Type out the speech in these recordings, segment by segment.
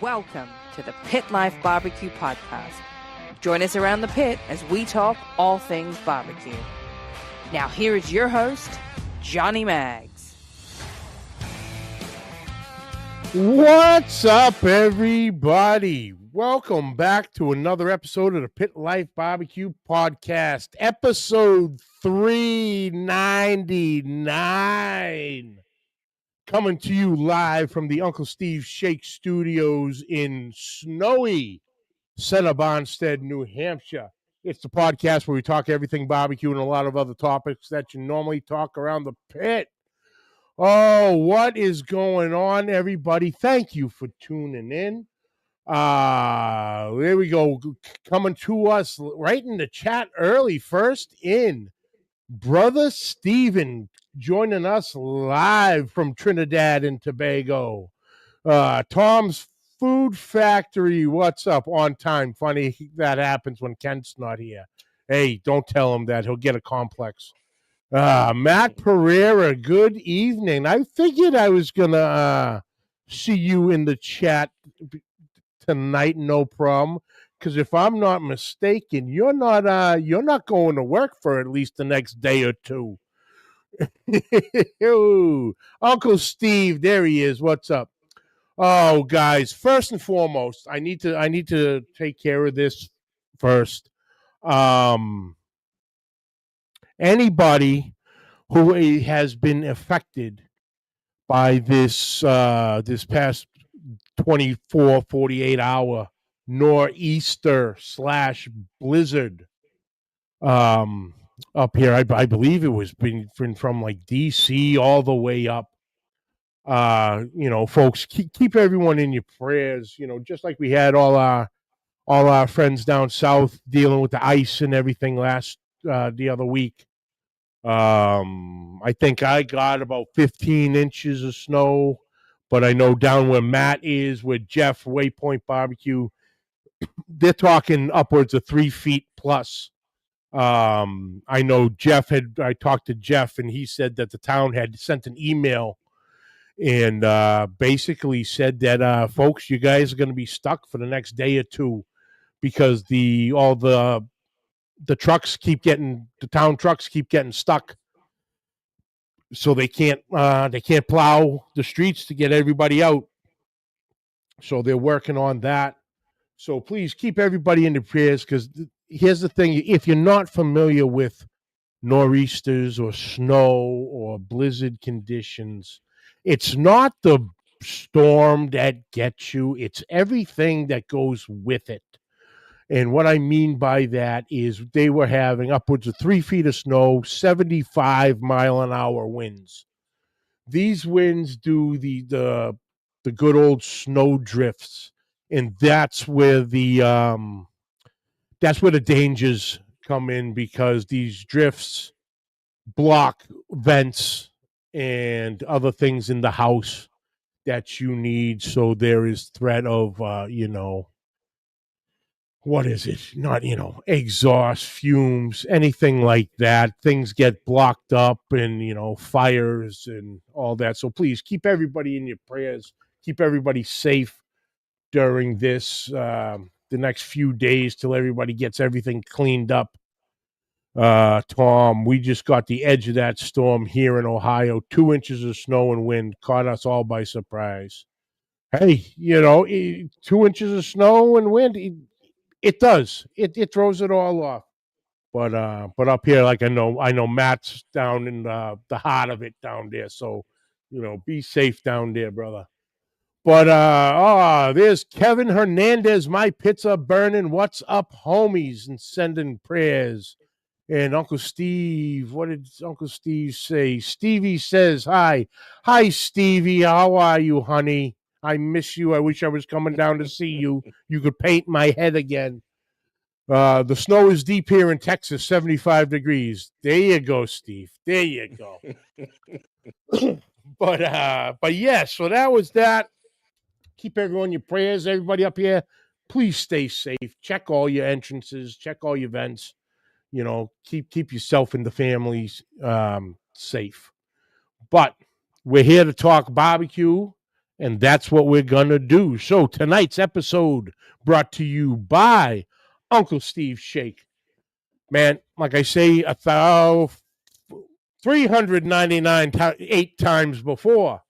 Welcome to the Pit Life BBQ Podcast. Join us around the pit as we talk all things barbecue. Now here is your host, Johnny Maggs. What's up, everybody? Welcome back to another episode of the Pit Life BBQ Podcast, episode 399. Coming to you live from the Uncle Steve Shake Studios in snowy Center Bonstead, New Hampshire. It's the podcast where we talk everything barbecue and a lot of other topics that you normally talk around the pit. Oh, what is going on, everybody? Thank you for tuning in. There we go. Coming to us right in the chat early. First in, Brother Steven joining us live from Trinidad and Tobago. Tom's Food Factory, what's up? On time. Funny that happens when Kent's not here. Hey, don't tell him that. He'll get a complex. Matt Pereira, good evening. I figured I was going to see you in the chat tonight, no problem. Because if I'm not mistaken, you're not going to work for at least the next day or two. Uncle Steve, there he is. What's up? Oh, guys, first and foremost, I need to take care of this first. Anybody who has been affected by this past 24, 48 hour nor'easter / blizzard up here. I believe it was been from like DC all the way up. Folks, keep everyone in your prayers, just like we had all our friends down south dealing with the ice and everything the other week. I think I got about 15 inches of snow, but I know down where Matt is with Jeff Waypoint Barbecue, they're talking upwards of 3 feet plus. I know I talked to Jeff and he said that the town had sent an email and basically said that, folks, you guys are going to be stuck for the next day or two because the town trucks keep getting stuck. So they can't plow the streets to get everybody out. So they're working on that. So please keep everybody in the prayers, because here's the thing. If you're not familiar with nor'easters or snow or blizzard conditions, it's not the storm that gets you. It's everything that goes with it. And what I mean by that is they were having upwards of 3 feet of snow, 75-mile-an-hour winds. These winds do the good old snow drifts, and that's where the dangers come in, because these drifts block vents and other things in the house that you need. So there is threat of what is it? Not, exhaust fumes, anything like that. Things get blocked up and, fires and all that. So please keep everybody in your prayers. Keep everybody safe during this, the next few days till everybody gets everything cleaned up. Tom, we just got the edge of that storm here in Ohio. 2 inches of snow and wind caught us all by surprise. Hey, 2 inches of snow and wind, it does. It throws it all off. But up here, like I know Matt's down in the heart of it down there. So, be safe down there, brother. But there's Kevin Hernandez. My pits are burning. What's up, homies? And sending prayers. And Uncle Steve, what did Uncle Steve say? Stevie says hi. Hi, Stevie. How are you, honey? I miss you. I wish I was coming down to see you. You could paint my head again. The snow is deep here in Texas, 75 degrees. There you go, Steve. There you go. But yeah, so that was that. Keep everyone in your prayers. Everybody up here, please stay safe. Check all your entrances. Check all your vents. Keep yourself and the families safe. But we're here to talk barbecue And that's what we're going to do. So tonight's episode brought to you by Uncle Steve Shake. Man, like I say, 399 8 times before.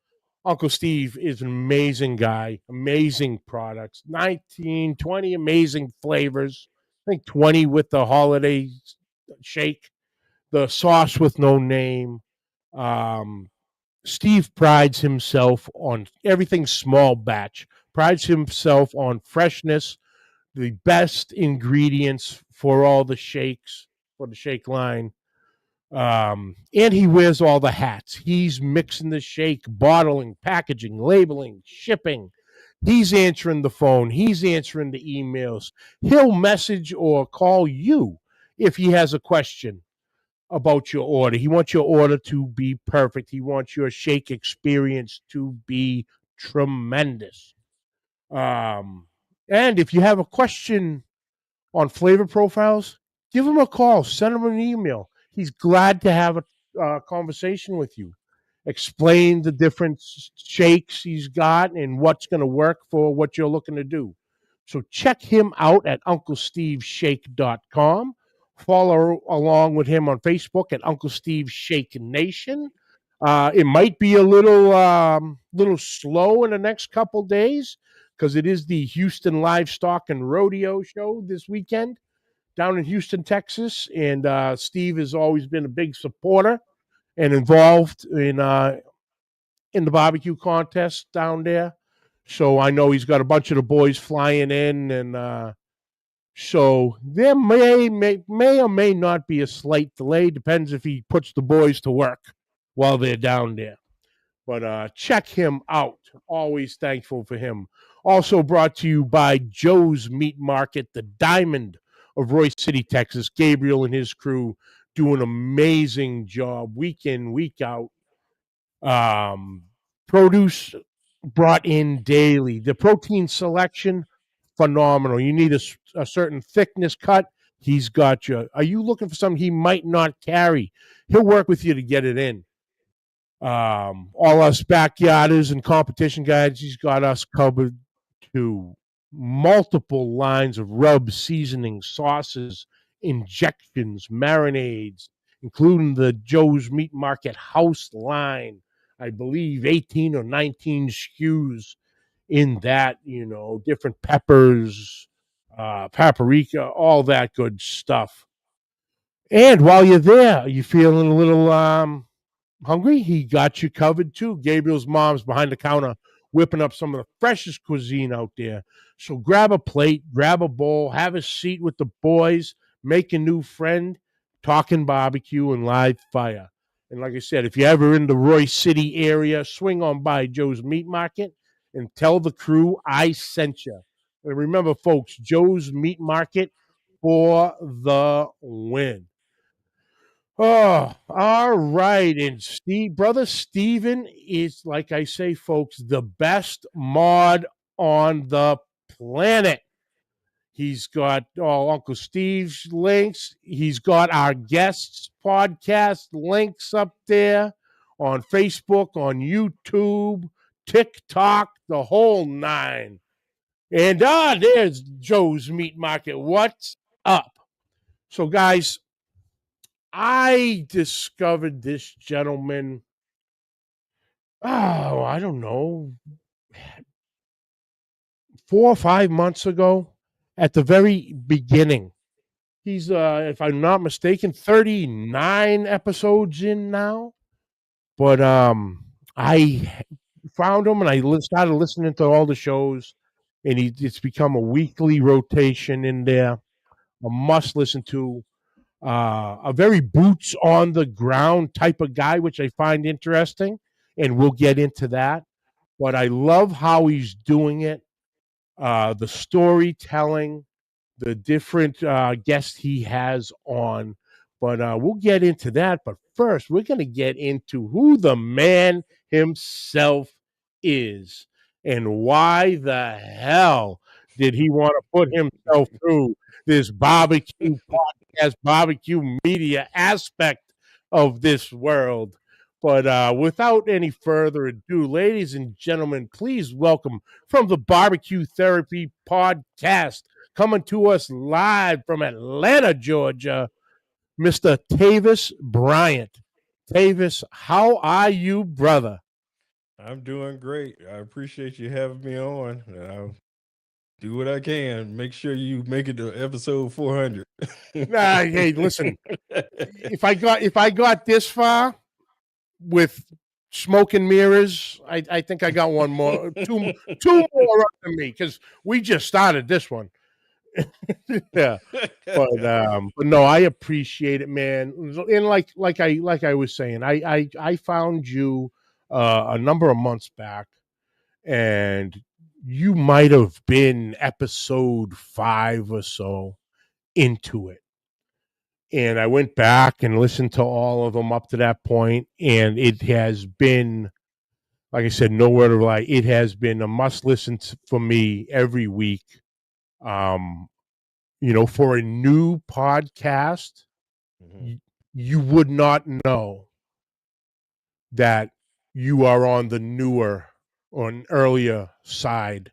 Uncle Steve is an amazing guy, amazing products, 19, 20 amazing flavors. I think 20 with the holiday shake, the sauce with no name. Um, Steve prides himself on everything small batch, prides himself on freshness, the best ingredients for all the shakes, for the shake line. And he wears all the hats. He's mixing the shake, bottling, packaging, labeling, shipping. He's answering the phone. He's answering the emails. He'll message or call you if he has a question about your order. He wants your order to be perfect. He wants your shake experience to be tremendous. And if you have a question on flavor profiles, give him a call, send him an email. He's glad to have a conversation with you. Explain the different shakes he's got and what's going to work for what you're looking to do. So check him out at UncleSteveShake.com. Follow along with him on Facebook at Uncle Steve Shake Nation. It might be a little slow in the next couple days because it is the Houston Livestock and Rodeo Show this weekend down in Houston, Texas. And Steve has always been a big supporter and involved in the barbecue contest down there. So I know he's got a bunch of the boys flying in, and so there may or may not be a slight delay. Depends if he puts the boys to work while they're down there. But check him out. Always thankful for him. Also brought to you by Joe's Meat Market, the Diamond of Royce City, Texas. Gabriel and his crew do an amazing job week in, week out. Produce brought in daily. The protein selection, phenomenal. You need a certain thickness cut, he's got you. Are you looking for something he might not carry? He'll work with you to get it in. All us backyarders and competition guys, he's got us covered too. Multiple lines of rubs, seasonings, sauces, injections, marinades, including the Joe's Meat Market house line. I believe 18 or 19 SKUs in that, different peppers, paprika, all that good stuff. And while you're there, you feeling a little hungry? He got you covered too. Gabriel's mom's behind the counter whipping up some of the freshest cuisine out there. So grab a plate, grab a bowl, have a seat with the boys, make a new friend, talking barbecue and live fire. And like I said, if you're ever in the Royce City area, swing on by Joe's Meat Market and tell the crew I sent you. And remember, folks, Joe's Meat Market for the win. Oh, all right. And brother Steven is, like I say, folks, the best mod on the planet. He's got Uncle Steve's links. He's got our guests' podcast links up there on Facebook, on YouTube, TikTok, the whole nine. And there's Joe's Meat Market. What's up? So, guys, I discovered this gentleman, I don't know, 4 or 5 months ago at the very beginning. He's, if I'm not mistaken, 39 episodes in now. But I found him and I started listening to all the shows, and it's become a weekly rotation in there, a must listen to. A very boots on the ground type of guy, which I find interesting, and we'll get into that. But I love how he's doing it, the storytelling, the different guests he has on. But we'll get into that. But first, we're going to get into who the man himself is and why the hell did he want to put himself through this barbecue podcast, barbecue media aspect of this world. But without any further ado, ladies and gentlemen, please welcome from the BBQ Therapy Podcast, coming to us live from Atlanta, Georgia, Mr. Tavis Bryant. Tavis, how are you, brother? I'm doing great. I appreciate you having me on. And I'll do what I can. Make sure you make it to episode 400. Hey, listen, if I got this far with smoke and mirrors, I think I got one more, two more under me because we just started this one. Yeah, but no, I appreciate it, man. And like I was saying, I found you a number of months back, and you might have been episode 5 or so into it. And I went back and listened to all of them up to that point, and it has been, like I said, no word of lie. It has been a must listen for me every week. For a new podcast, you would not know that you are on the newer or an earlier side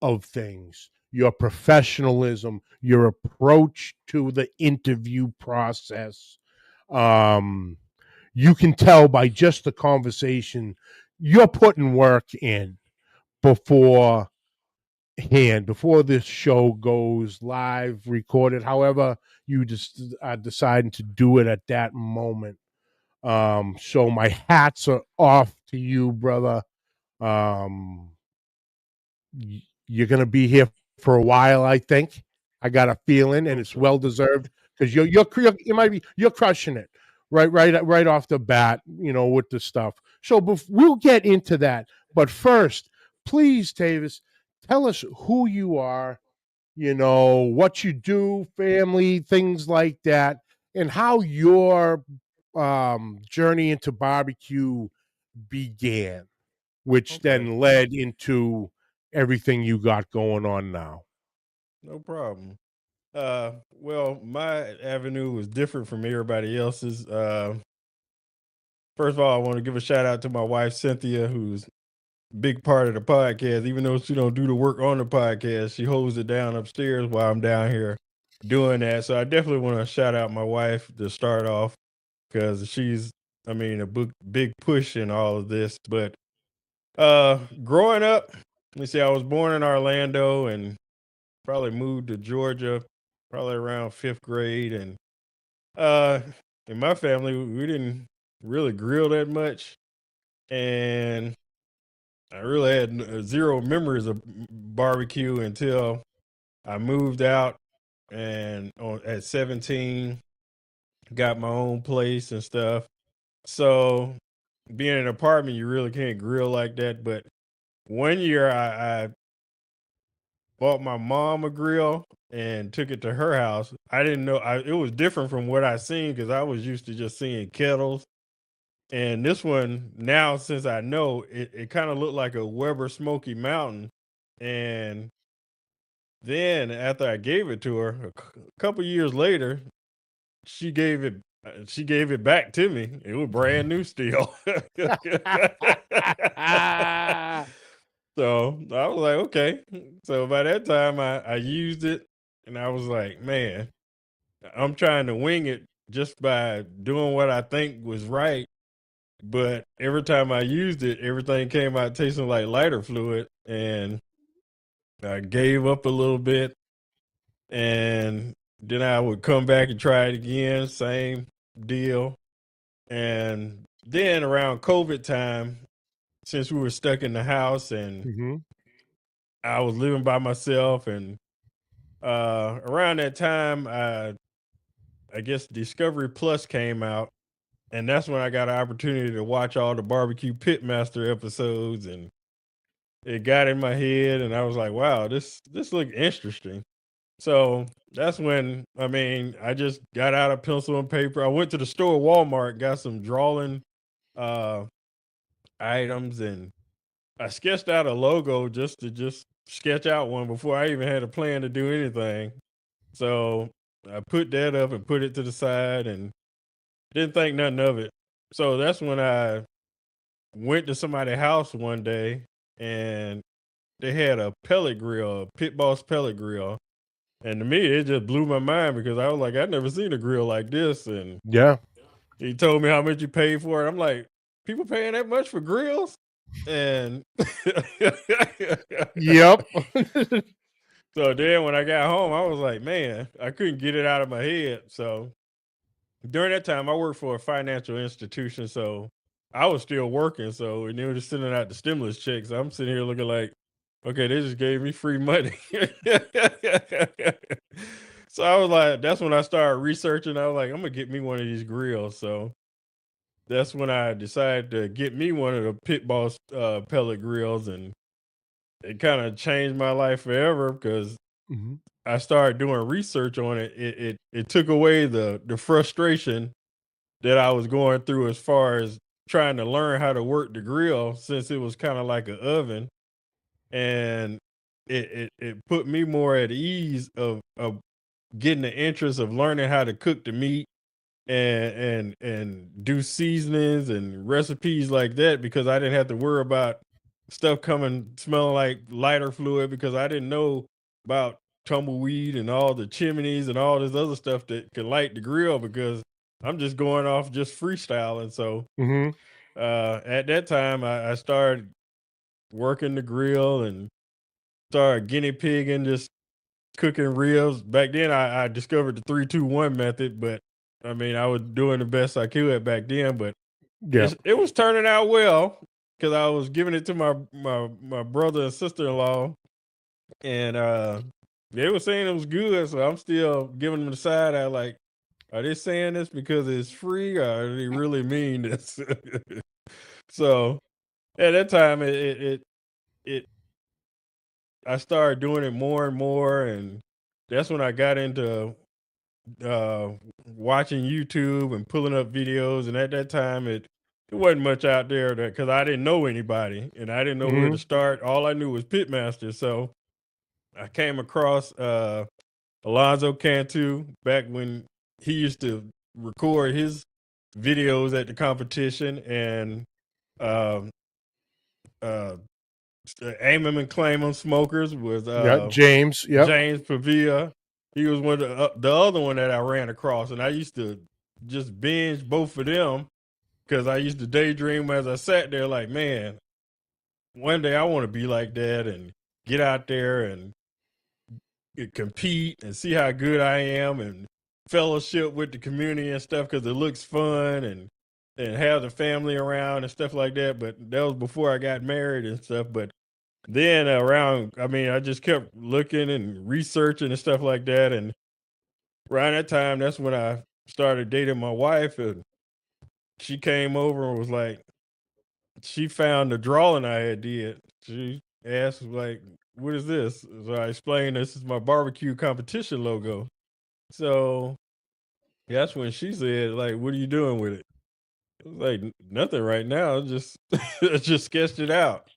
of things. Your professionalism, your approach to the interview process. You can tell by just the conversation you're putting work in before this show goes live, recorded, however you just are deciding to do it at that moment. So my hats are off to you, brother. Um, you're gonna be here for a while, I think. I got a feeling, and it's well deserved because you're crushing it right off the bat, with the stuff. So we'll get into that, but first, please, Tavis, tell us who you are, what you do, family, things like that, and how your journey into barbecue began, which Okay, then led into everything you got going on now. no problem. Well, my avenue was different from everybody else's. First of all, I want to give a shout out to my wife Cynthia, who's a big part of the podcast. Even though she don't do the work on the podcast, she holds it down upstairs while I'm down here doing that. So I definitely want to shout out my wife to start off because she's, a big push in all of this. But growing up, let me see, I was born in Orlando and probably moved to Georgia probably around 5th grade. And uh, in my family, we didn't really grill that much. And I really had zero memories of barbecue until I moved out and at 17 got my own place and stuff. So being in an apartment, you really can't grill like that. But one year I bought my mom a grill and took it to her house. I didn't know it was different from what I seen because I was used to just seeing kettles. And this one now, since I know it kind of looked like a Weber Smoky Mountain. And then after I gave it to her, a couple years later, she gave it back to me. It was brand new still. So I was like, okay. So by that time, I used it, and I was like, man, I'm trying to wing it just by doing what I think was right. But every time I used it, everything came out tasting like lighter fluid, and I gave up a little bit. And then I would come back and try it again, same deal. And then around COVID time, since we were stuck in the house and Mm-hmm. I was living by myself, and around that time, I guess Discovery Plus came out, and that's when I got an opportunity to watch all the Barbecue Pitmaster episodes, and it got in my head, and I was like, "Wow, this looked interesting." So that's when I just got out a pencil and paper. I went to the store, Walmart, got some drawing uh, items, and I sketched out a logo just to sketch out one before I even had a plan to do anything. So I put that up and put it to the side and didn't think nothing of it. so that's when I went to somebody's house one day, and they had a pellet grill, a Pit Boss pellet grill. And to me, it just blew my mind because I was like, I'd never seen a grill like this. And Yeah. he told me how much you paid for it. I'm like, people paying that much for grills? And Yep. so then when I got home, I was like, man, I couldn't get it out of my head. So during that time, I worked for a financial institution. So I was still working. So, and they were just sending out the stimulus checks. I'm sitting here looking like, okay, they just gave me free money. So I was like, that's when I started researching. I was like, I'm going to get me one of these grills. So that's when I decided to get me one of the Pit Boss pellet grills. And it kind of changed my life forever because hmm I started doing research on it. It took away the frustration that I was going through as far as trying to learn how to work the grill since it was kind of like an oven, and it put me more at ease of getting the interest of learning how to cook the meat and do seasonings and recipes like that because I didn't have to worry about stuff coming smelling like lighter fluid because I didn't know about tumbleweed and all the chimneys and all this other stuff that could light the grill because I'm just going off just freestyling. So hmm at that time I started working the grill and started guinea pigging, just cooking ribs. Back then I discovered the 3-2-1 method, but I mean I was doing the best I could back then, but Yeah. it was turning out well because I was giving it to my brother and sister-in-law, and they were saying it was good, so I'm still giving them the side eye like, are they saying this because it's free or do they really mean this? So at that time it I started doing it more and more, and that's when I got into uh watching YouTube and pulling up videos. And at that time it wasn't much out there that because I didn't know anybody and I didn't know where to hmm start. All I knew was Pitmaster. So I came across Alonzo Cantu back when he used to record his videos at the competition, and um uh Aim 'em and Claim 'em Smokers was Yeah. James. Yep. James Pavia. He was one of the other one that I ran across, and I used to just binge both of them because I used to daydream as I sat there, like, man, one day I want to be like that and get out there and compete and see how good I am and fellowship with the community and stuff because it looks fun and have the family around and stuff like that. But that was before I got married and stuff. But then around, I mean, I just kept looking and researching and stuff like that. And around that time, that's when I started dating my wife. And she came over and was like, she found the drawing I had did. She asked, like, what is this? So I explained this is my barbecue competition logo. So that's when she said, like, what are you doing with it? I was like, nothing right now. Just I just sketched it out.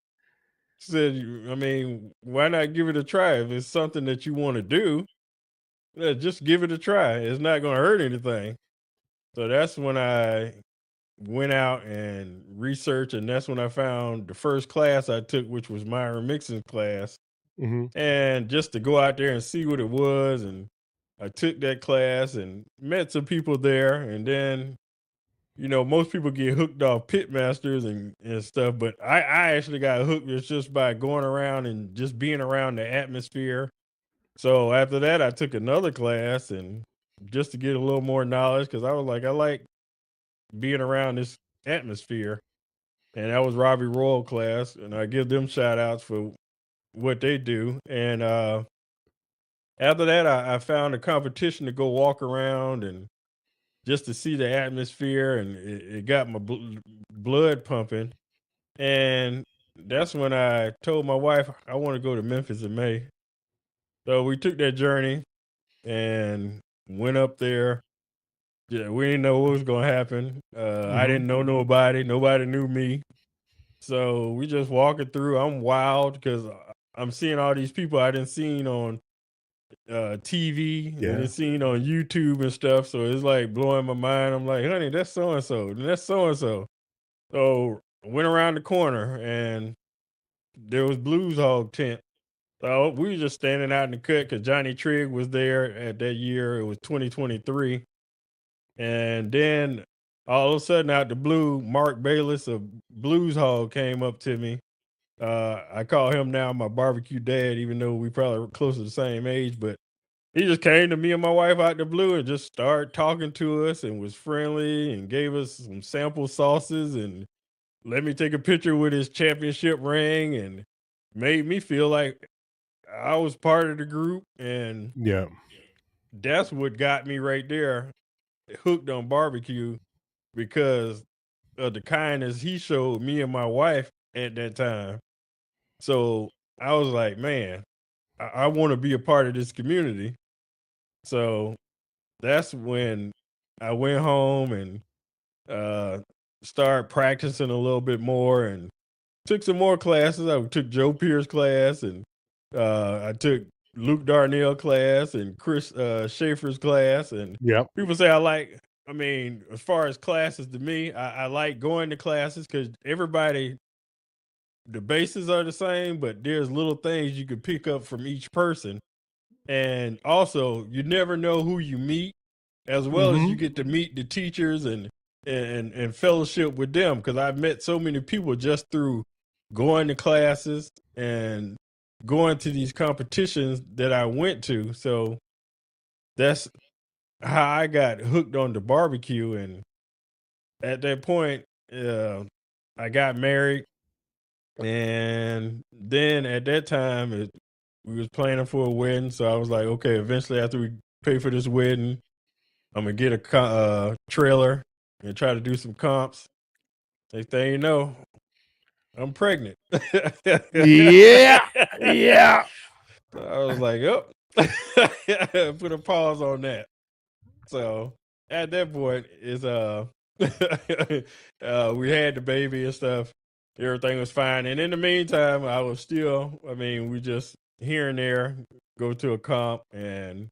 Said, I mean, why not give it a try? If it's something that you want to do, just give it a try. It's not going to hurt anything. So that's when I went out and researched, and that's when I found the first class I took, which was my remixing class. hmm And just to go out there and see what it was, and I took that class and met some people there, and then most people get hooked off pit masters and stuff, but I actually got hooked just by going around and just being around the atmosphere. So after that, I took another class and just to get a little more knowledge because I was like, I like being around this atmosphere. And that was Robbie Royal class, and I give them shout outs for what they do. And after that, I found a competition to go walk around and just to see the atmosphere, and it got my blood pumping. And that's when I told my wife I want to go to Memphis in May. So we took that journey and went up there. Yeah, we didn't know what was going to happen. I hmm didn't know nobody. Nobody knew me. So we just walking through. I'm wild because I'm seeing all these people I didn't seen on TV Yeah. and it's seen on YouTube and stuff. So it's like blowing my mind. I'm like, honey, that's so and so, and that's so and so. So I went around the corner and there was Blues Hog tent. So we were just standing out in the cut because Johnny Trigg was there at that year. It was 2023. And then all of a sudden, out the blue, Mark Bayless of Blues Hog came up to me. I call him now my barbecue dad, even though we probably were close to the same age. But he just came to me and my wife out the blue and just started talking to us and was friendly and gave us some sample sauces and let me take a picture with his championship ring and made me feel like I was part of the group. And Yeah. that's what got me right there hooked on barbecue because of the kindness he showed me and my wife at that time. So I was like, man, I want to be a part of this community. So that's when I went home and uh, started practicing a little bit more and took some more classes. I took Joe Pierce class and I took Luke Darnell class and Chris Schaefer's class. And Yep. people say I mean, as far as classes to me, I like going to classes because everybody, the bases are the same, but there's little things you can pick up from each person. And also, you never know who you meet, as well as you Mm-hmm. get to meet the teachers and fellowship with them. Because I've met so many people just through going to classes and going to these competitions that I went to. So that's how I got hooked on the barbecue. And at that point, I got married, and then at that time, we was planning for a wedding. So I was like, okay, eventually after we pay for this wedding, I'm gonna get a trailer and try to do some comps. Next thing you know, I'm pregnant. Yeah. Yeah. I was like, oh, put a pause on that. So at that point, is we had the baby and stuff. Everything was fine, and in the meantime, I was still. I mean, we just here and there go to a comp, and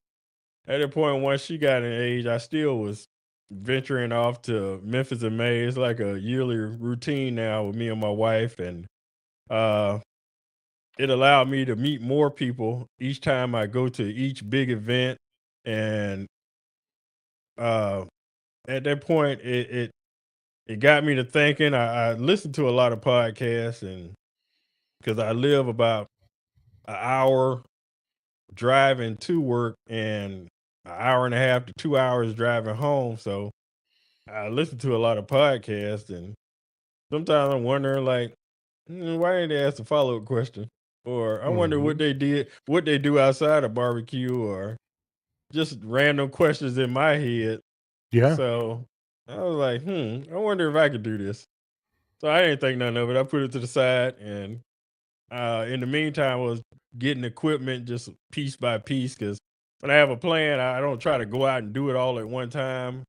at that point, once she got an age, I still was venturing off to Memphis in May. It's like a yearly routine now with me and my wife, and uh, it allowed me to meet more people each time I go to each big event. And uh, at that point, it got me to thinking. I listened to a lot of podcasts, and because I live about an hour driving to work and an hour and a half to 2 hours driving home, so I listen to a lot of podcasts, and sometimes I'm wondering, like, why didn't they ask a follow up question? Or I wonder what Mm-hmm. they did, what they do outside of barbecue, or just random questions in my head. Yeah. So I was like, I wonder if I could do this. So I didn't think nothing of it. I put it to the side, and in the meantime, I was getting equipment just piece by piece because when I have a plan, I don't try to go out and do it all at one time.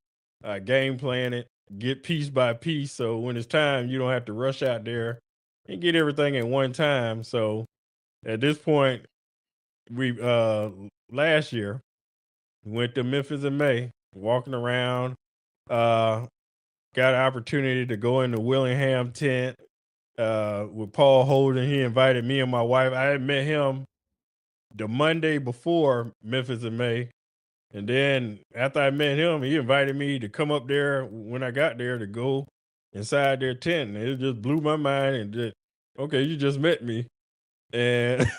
Game plan it, get piece by piece. So when it's time, you don't have to rush out there and get everything at one time. So at this point, we last year went to Memphis in May, walking around. Uh, got an opportunity to go in the Willingham tent with Paul Holden. He invited me and my wife. I had met him the Monday before Memphis in May. And then after I met him, he invited me to come up there when I got there to go inside their tent. And it just blew my mind and just, okay, you just met me. And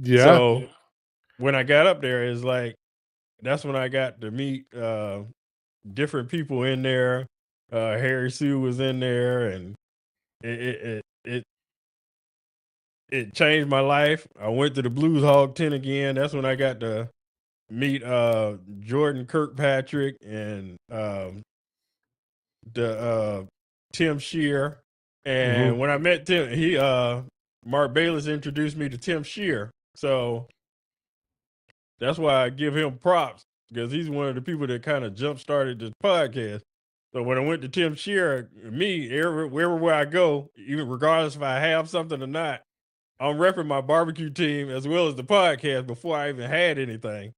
Yeah. so when I got up there, it's like, that's when I got to meet different people in there. Harry Sue was in there, and it it changed my life. I went to the Blues Hog tent again. That's when I got to meet Jordan Kirkpatrick and the Tim Shear. And Mm-hmm. when I met Tim, he Mark Bayless introduced me to Tim Shear. So that's why I give him props because he's one of the people that kind of jump started this podcast. So when I went to Tim Shear, me, wherever I go, even regardless if I have something or not, I'm repping my barbecue team as well as the podcast before I even had anything.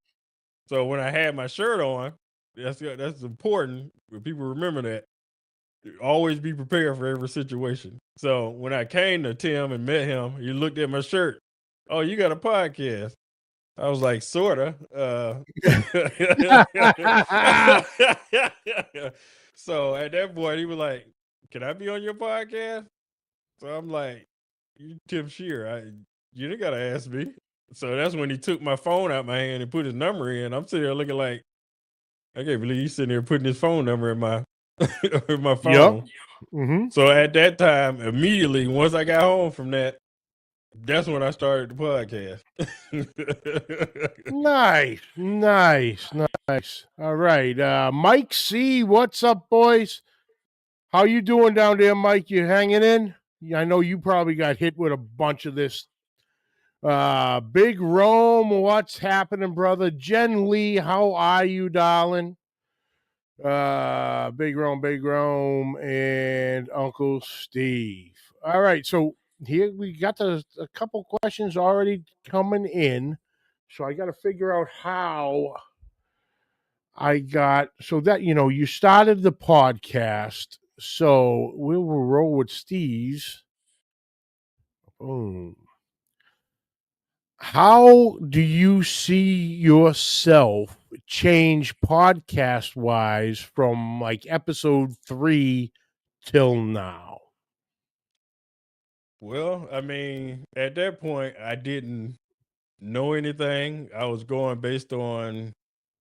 So when I had my shirt on, that's important. When people remember that, always be prepared for every situation. So when I came to Tim and met him, he looked at my shirt. Oh, you got a podcast? I was like, sorta. So at that point, he was like, "Can I be on your podcast?" So I'm like, "You Tim Shear, you didn't gotta ask me." So that's when he took my phone out my hand and put his number in. I'm sitting there looking like, I can't believe he's sitting there putting his phone number in my in my Yep. phone. Mm-hmm. So at that time, immediately once I got home from that, that's when I started the podcast. Nice. All right. Mike C, what's up, boys? How you doing down there, Mike? You hanging in? I know you probably got hit with a bunch of this. Big Rome, what's happening, brother? Jen Lee, how are you, darling? Big Rome, and Uncle Steve. All right, so here we got a couple questions already coming in. So I got to figure out how so that, you started the podcast. So we will roll with Steve's. Boom. How do you see yourself change podcast wise from like episode 3 till now? Well, I mean, at that point, I didn't know anything. I was going based on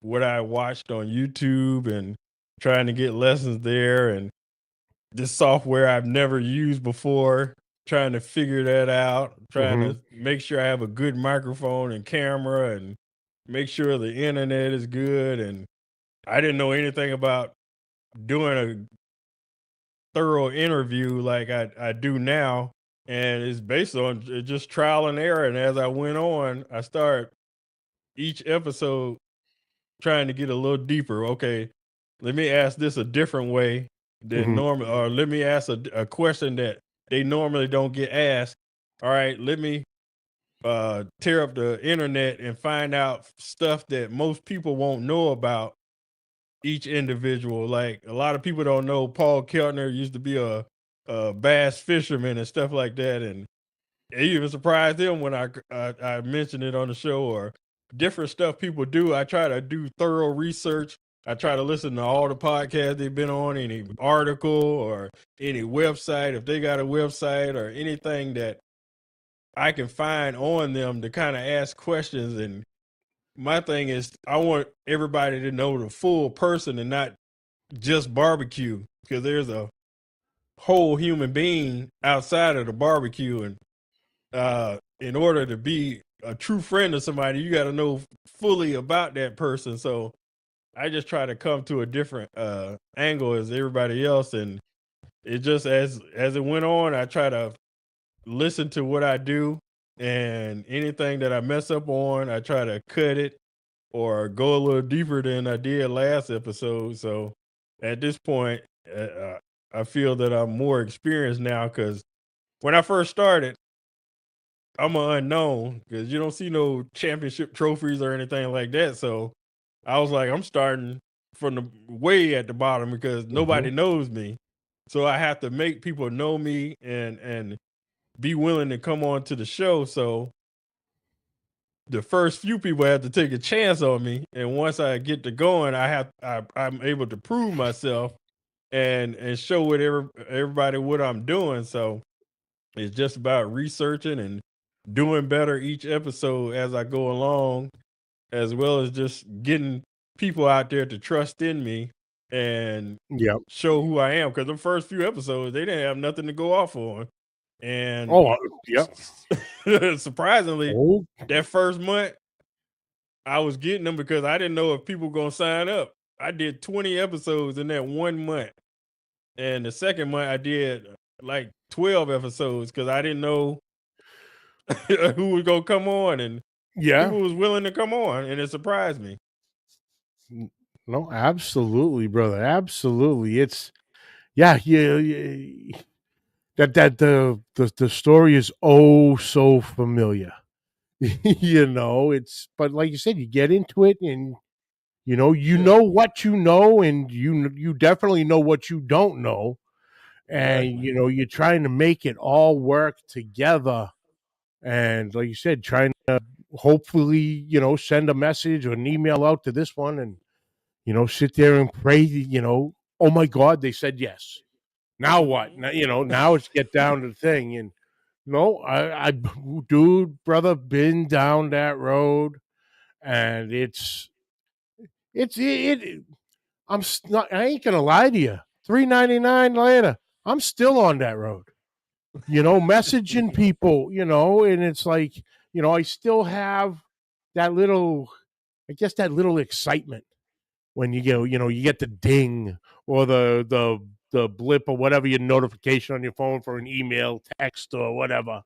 what I watched on YouTube and trying to get lessons there, and this software I've never used before, trying to figure that out, trying Mm-hmm. to make sure I have a good microphone and camera and make sure the internet is good. And I didn't know anything about doing a thorough interview like I do now. And it's based on just trial and error. And as I went on, I started each episode trying to get a little deeper. Okay, let me ask this a different way than Mm-hmm. normal, or let me ask a question that they normally don't get asked. All right, let me tear up the internet and find out stuff that most people won't know about each individual. Like a lot of people don't know Paul Keltner used to be a bass fisherman and stuff like that, and it even surprised them when I mentioned it on the show, or different stuff people do. I try to do thorough research. I try to listen to all the podcasts they've been on, any article or any website, if they got a website or anything that I can find on them to kind of ask questions. And my thing is, I want everybody to know the full person and not just barbecue, because there's a whole human being outside of the barbecue. And in order to be a true friend of somebody, you got to know fully about that person. So I just try to come to a different angle as everybody else, and it just as it went on, I try to listen to what I do, and anything that I mess up on, I try to cut it or go a little deeper than I did last episode. So at this point, I feel that I'm more experienced now, because when I first started, I'm an unknown because you don't see no championship trophies or anything like that. So I was like, I'm starting from the way at the bottom because Mm-hmm. nobody knows me. So I have to make people know me and be willing to come on to the show. So the first few people have to take a chance on me, and once I get to going, I'm able to prove myself and show everybody what I'm doing. So it's just about researching and doing better each episode as I go along, as well as just getting people out there to trust in me and Yep. show who I am. Because the first few episodes, they didn't have nothing to go off on. And Oh, yep. surprisingly, Oh, that first month, I was getting them because I didn't know if people were going to sign up. I did 20 episodes in that 1 month. And the second month, I did like 12 episodes because I didn't know who was going to come on. And yeah. people was willing to come on, and it surprised me. No, absolutely, brother. Absolutely. It's, yeah. the story is oh so familiar. It's but like you said, you get into it and you Yeah, know what you know, and you definitely know what you don't know, and exactly. you're trying to make it all work together. And like you said, trying to hopefully send a message or an email out to this one, and sit there and pray. Oh my God, they said yes. Now what? Mhm. Now, now it's get down to the thing. And no, dude, brother, been down that road, and it not. I ain't gonna lie to you. 3.99 later, I'm still on that road. Messaging people. And it's like I still have that little, I guess, that little excitement when you get the ding or the blip or whatever your notification on your phone for an email, text, or whatever,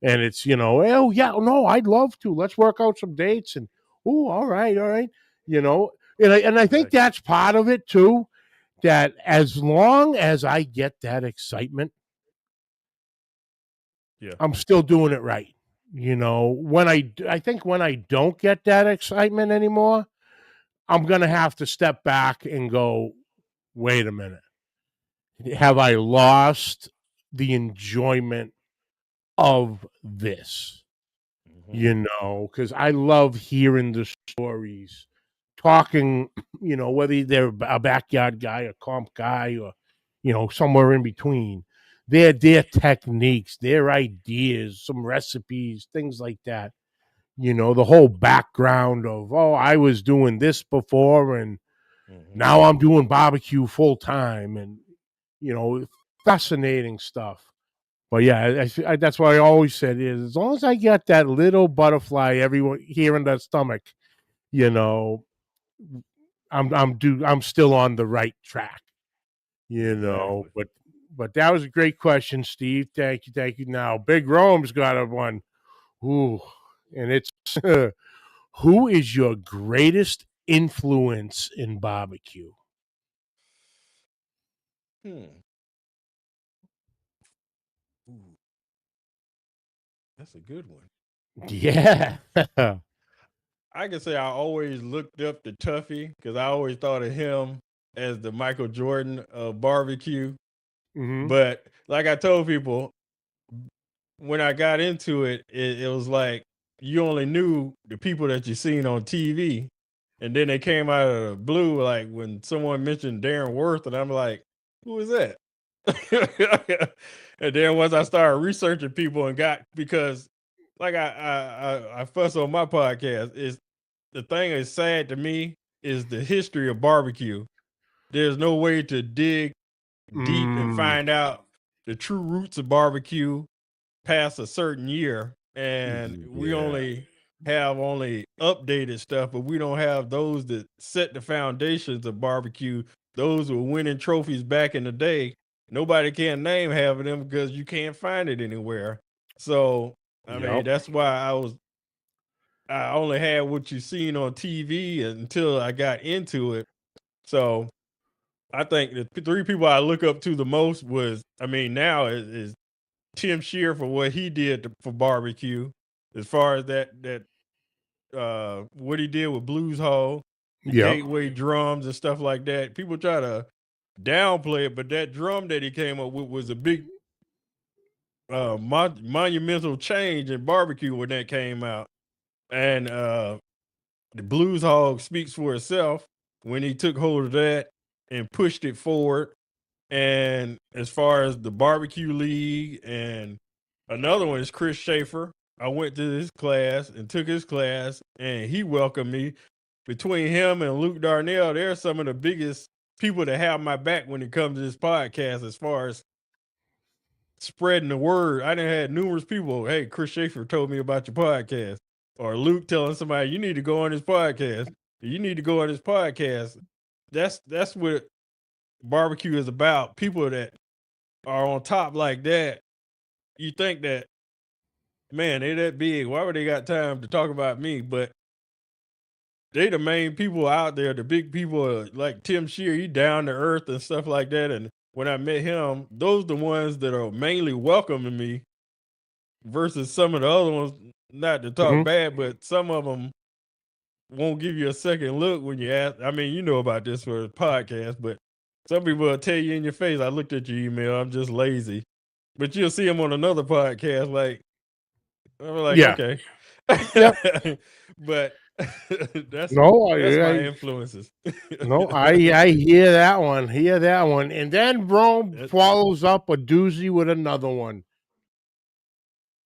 and it's oh yeah, no, I'd love to. Let's work out some dates, and oh, all right, you know, and I think Exactly. that's part of it too. That as long as I get that excitement, Yeah. I'm still doing it right. When I think when I don't get that excitement anymore, I'm gonna have to step back and go, wait a minute. Have I lost the enjoyment of this? Hmm. Because I love hearing the stories, talking, whether they're a backyard guy, a comp guy, or, somewhere in between. Their techniques, their ideas, some recipes, things like that. The whole background of, oh, I was doing this before and Hmm. now I'm doing barbecue full time, and you know, fascinating stuff. But yeah, that's what I always said is as long as I get that little butterfly everyone here in the stomach, you know, I'm still on the right track. Exactly. But that was a great question, Steve. Thank you. Now, Big Rome's got a one. Ooh, and it's who is your greatest influence in barbecue? Hmm. Ooh, that's a good one. Yeah. I can say I always looked up to Tuffy because I always thought of him as the Michael Jordan of barbecue. hmm But like I told people, when I got into it, it was like you only knew the people that you seen on TV. And then they came out of the blue, like when someone mentioned Darren Worth, and I'm like, who is that? And then once I started researching people and got because like I fuss on my podcast, is the thing is sad to me is the history of barbecue. There's no way to dig deep and Mm, find out the true roots of barbecue past a certain year, and we yeah. only updated stuff, but we don't have those that set the foundations of barbecue. Those were winning trophies back in the day. Nobody can name half of them because you can't find it anywhere. So I mean, Yep. that's why I only had what you seen on TV until I got into it. So I think the three people I look up to the most was, I mean, now is Tim Shear for what he did for barbecue, as far as that what he did with Blues Hall, the Yep. gateway drums and stuff like that. People try to downplay it, but that drum that he came up with was a big monumental change in barbecue when that came out. And the Blues Hog speaks for itself when he took hold of that and pushed it forward. And as far as the barbecue league, and another one is Chris Schaefer. I went to his class and took his class, and he welcomed me. Between him and Luke Darnell, they're some of the biggest people that have my back when it comes to this podcast. As far as spreading the word, I done had numerous people. Hey, Chris Schaefer told me about your podcast, or Luke telling somebody you need to go on his podcast. You need to go on his podcast. That's what barbecue is about. People that are on top like that, you think that, man, they that big. Why would they got time to talk about me? But they the main people out there, the big people like Tim Shear, he down to earth and stuff like that. And when I met him, those are the ones that are mainly welcoming me versus some of the other ones, not to talk bad, but some of them won't give you a second look when you ask. I mean, you know about this for a podcast, but some people will tell you in your face, I looked at your email, I'm just lazy. But you'll see them on another podcast, like, I'm like, Yeah. okay. Yep. But that's No, my influences. no, I hear that one. Hear that one. And then Rome follows up a doozy with another one.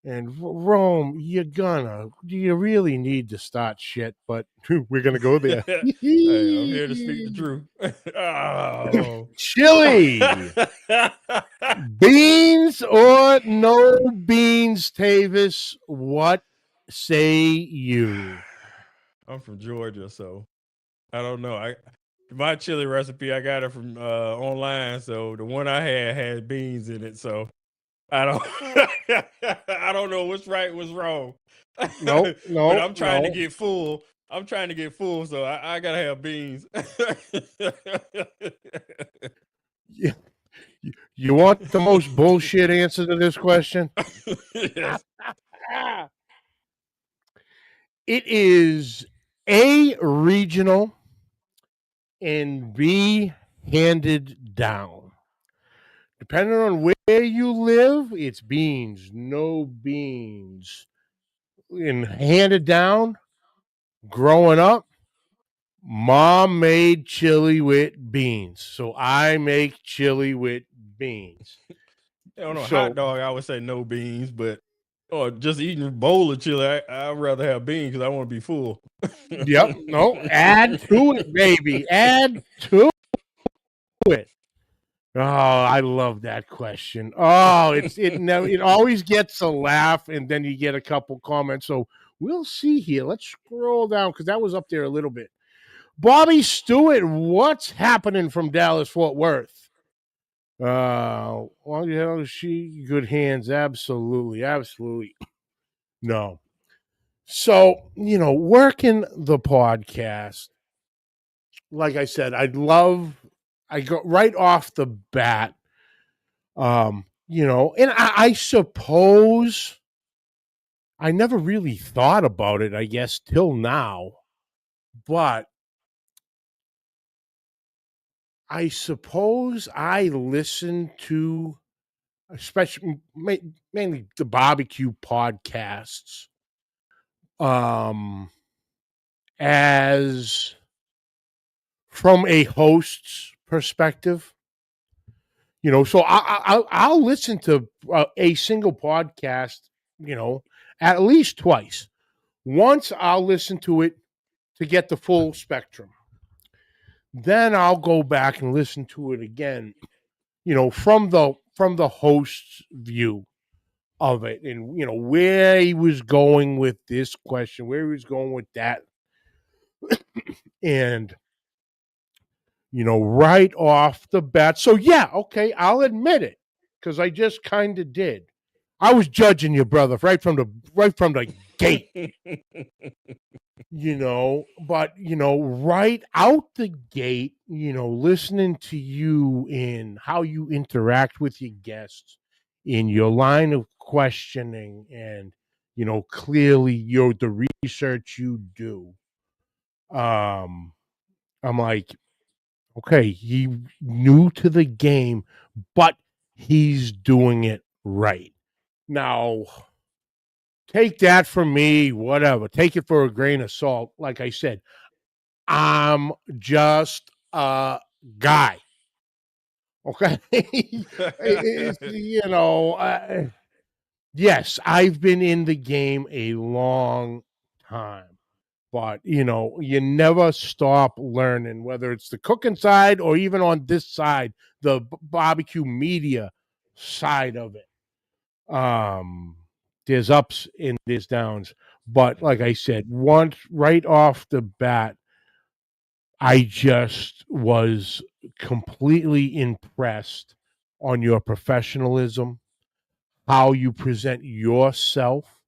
And Rome, you really need to start shit, but we're gonna go there. Hey, I'm here to speak the truth. Oh. Chili. Beans or no beans, Tavis? What say you? I'm from Georgia, so I don't know. My chili recipe, I got it from online, so the one I had beans in it, so I don't I don't know what's right, what's wrong. No, But I'm trying to get full. I'm trying to get full, so I gotta have beans. You want the most bullshit answer to this question? Yes. It is A, regional, and B, handed down. Depending on where you live, it's beans, no beans. And handed down, growing up, Mom made chili with beans. So I make chili with beans. On a hot dog, I would say no beans, but or just eating a bowl of chili, I'd rather have beans because I want to be full. Yep. No, add to it, baby. Add to it. Oh, I love that question. Oh, it always gets a laugh, and then you get a couple comments. So we'll see here. Let's scroll down because that was up there a little bit. Bobby Stewart, what's happening from Dallas Fort Worth? Well, she good hands, absolutely. No. So, working the podcast, like I said, I go right off the bat, and I suppose I never really thought about it, I guess, till now, but I suppose I listen to, especially mainly the barbecue podcasts, as from a host's perspective. So I'll listen to a single podcast, at least twice. Once I'll listen to it to get the full spectrum. Then I'll go back and listen to it again, from the host's view of it, and where he was going with this question, where he was going with that, and right off the bat. So yeah, okay, I'll admit it because I just kind of did. I was judging you, brother, right from the gate. But right out the gate, listening to you and how you interact with your guests in your line of questioning, and clearly the research you do. I'm like, okay, he new to the game, but he's doing it right. Now, take that from me, whatever. Take it for a grain of salt. Like I said, I'm just a guy. Okay. Yes, I've been in the game a long time. But, you never stop learning, whether it's the cooking side or even on this side, the barbecue media side of it. There's ups and there's downs. But like I said, once right off the bat, I just was completely impressed on your professionalism, how you present yourself,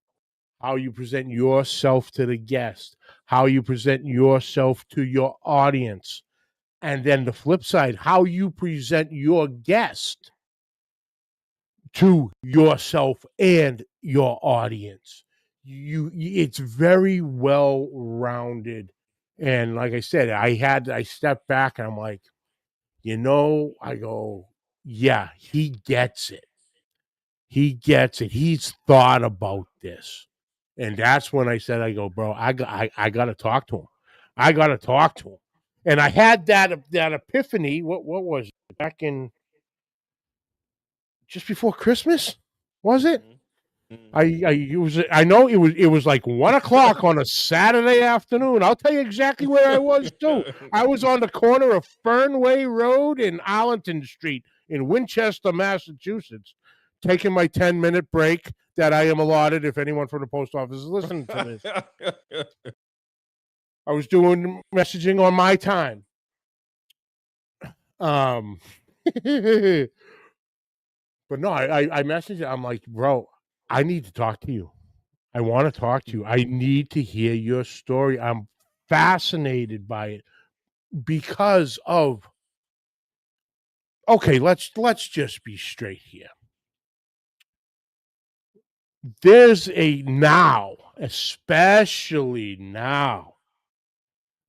how you present yourself to the guest, how you present yourself to your audience. And then the flip side, how you present your guest to yourself and your audience. It's very well rounded. And like I said, I stepped back and I'm like, I go, yeah, he gets it. He gets it. He's thought about this. And that's when I said, I go, bro, I got to talk to him. I got to talk to him. And I had that epiphany. What was it? Back in just before Christmas? Was it? I know it was like 1:00 on a Saturday afternoon. I'll tell you exactly where I was too. I was on the corner of Fernway Road and Arlington Street in Winchester, Massachusetts, taking my 10-minute break that I am allotted if anyone from the post office is listening to this. I was doing messaging on my time. But no, I messaged it. I'm like, bro, I need to talk to you. I want to talk to you. I need to hear your story. I'm fascinated by it because of, okay, let's just be straight here. There's especially now,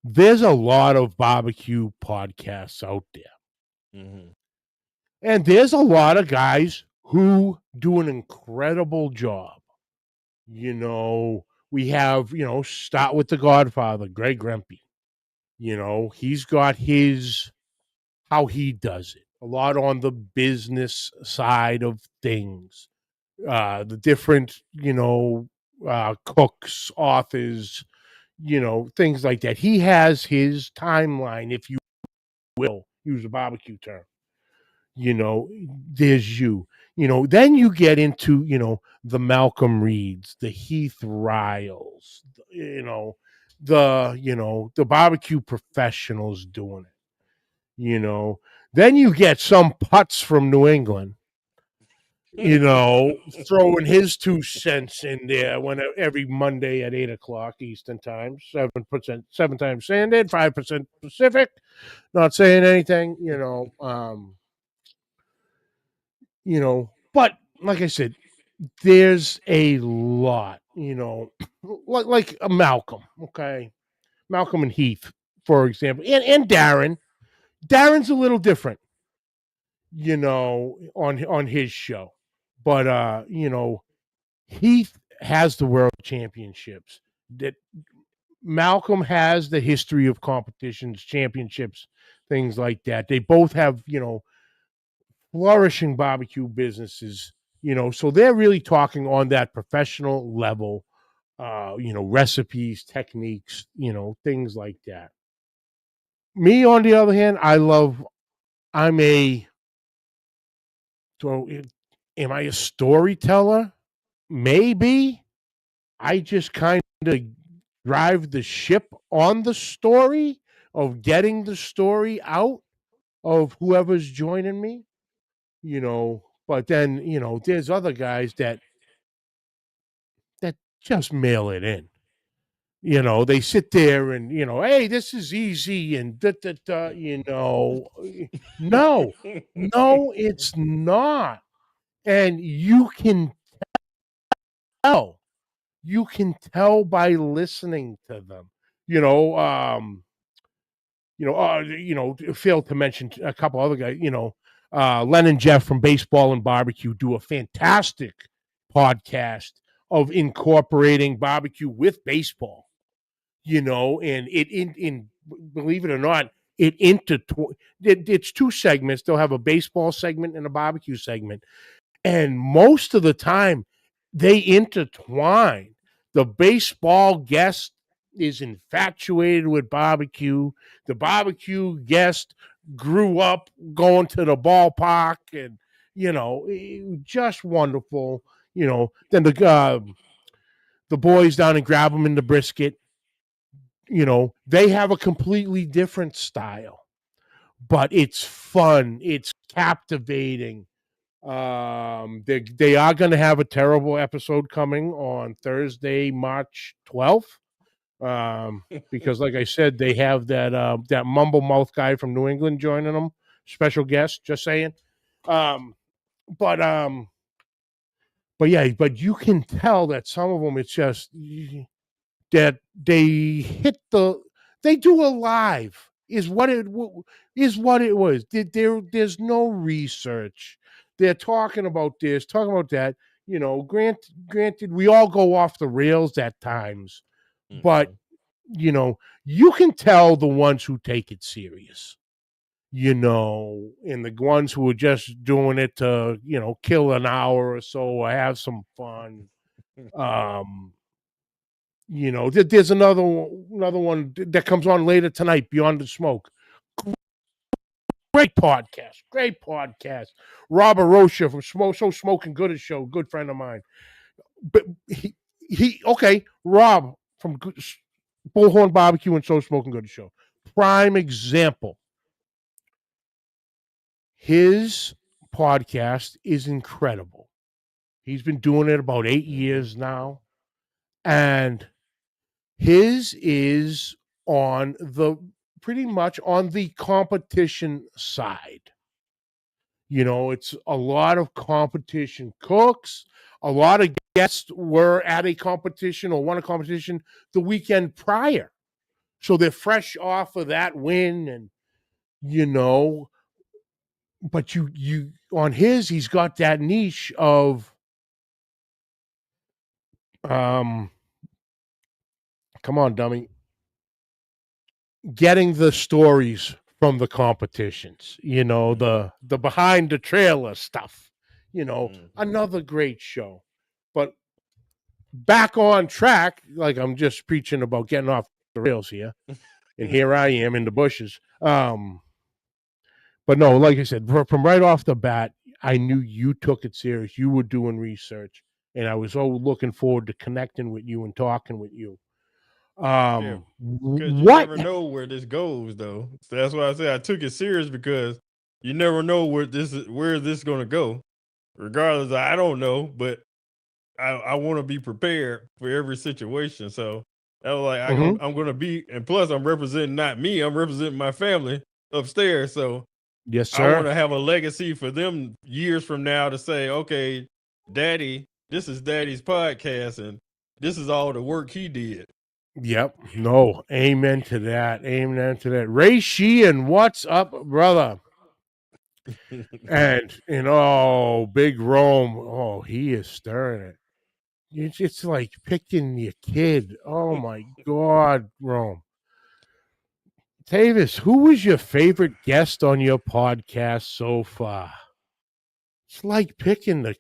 there's a lot of barbecue podcasts out there. Mm-hmm. And there's a lot of guys who do an incredible job. We have, start with the Godfather, Greg Rempe. He's got how he does it. A lot on the business side of things. The different, cooks, authors, things like that. He has his timeline, if you will, use a barbecue term. There's you. Then you get into, the Malcolm Reeds, the Heath Riles, the barbecue professionals doing it. Then you get some putz from New England, throwing his 2 cents in there every Monday at 8:00 Eastern time, 7 times Standard, 5% Pacific, not saying anything, but like I said, there's a lot, like a Malcolm, okay? Malcolm and Heath, for example, and Darren. Darren's a little different, on his show. But Heath has the world championships. That Malcolm has the history of competitions, championships, things like that. They both have, flourishing barbecue businesses, so they're really talking on that professional level, recipes, techniques, things like that. Me, on the other hand, am I a storyteller? Maybe. I just kind of drive the ship on the story of getting the story out of whoever's joining me, but then, there's other guys that just mail it in. They sit there and, hey, this is easy and no, it's not. And you can tell by listening to them, failed to mention a couple other guys, Len and Jeff from Baseball and Barbecue do a fantastic podcast of incorporating barbecue with baseball, and it believe it or not, it's 2 segments. They'll have a baseball segment and a barbecue segment. And most of the time they intertwine. The baseball guest is infatuated with barbecue. The barbecue guest grew up going to the ballpark and, just wonderful. Then the boys down and grab them in the brisket. They have a completely different style, but it's fun. It's captivating. They are going to have a terrible episode coming on Thursday, March 12th. Because, like I said, they have that mumble mouth guy from New England joining them, special guest. Just saying. But yeah, but you can tell that some of them, it's just that they do a live is what it was. There's no research. They're talking about this, talking about that. Granted, we all go off the rails at times, but you can tell the ones who take it serious. And the ones who are just doing it to, kill an hour or so or have some fun. There's another one that comes on later tonight, Beyond the Smoke. Great podcast. Robert Rocha from So Smoking Good Show, good friend of mine. But Rob from Bullhorn Barbecue and So Smoking Good Show. Prime example. His podcast is incredible. He's been doing it about 8 years now. And his is pretty much on the competition side. It's a lot of competition cooks. A lot of guests were at a competition or won a competition the weekend prior. So they're fresh off of that win. And, but you on he's got that niche of, come on, dummy, getting the stories from the competitions, the behind the trailer stuff, another great show. But back on track, like I'm just preaching about getting off the rails here, and here I am in the bushes. But no, like I said, from right off the bat, I knew you took it serious. You were doing research, and I was so looking forward to connecting with you and talking with you. Because you never know where this goes, though. So that's why I say I took it serious, because you never know where this is going to go. Regardless, I don't know, but I want to be prepared for every situation. So I was like, I'm going to be, and plus I'm representing not me, I'm representing my family upstairs. So yes, sir. I want to have a legacy for them years from now to say, okay, Daddy, this is Daddy's podcast, and this is all the work he did. Yep. No. Amen to that. Amen to that. Ray Sheehan, what's up, brother? And Big Rome. Oh, he is stirring it. It's like picking your kid. Oh my God, Rome. Tavis, who was your favorite guest on your podcast so far? It's like picking the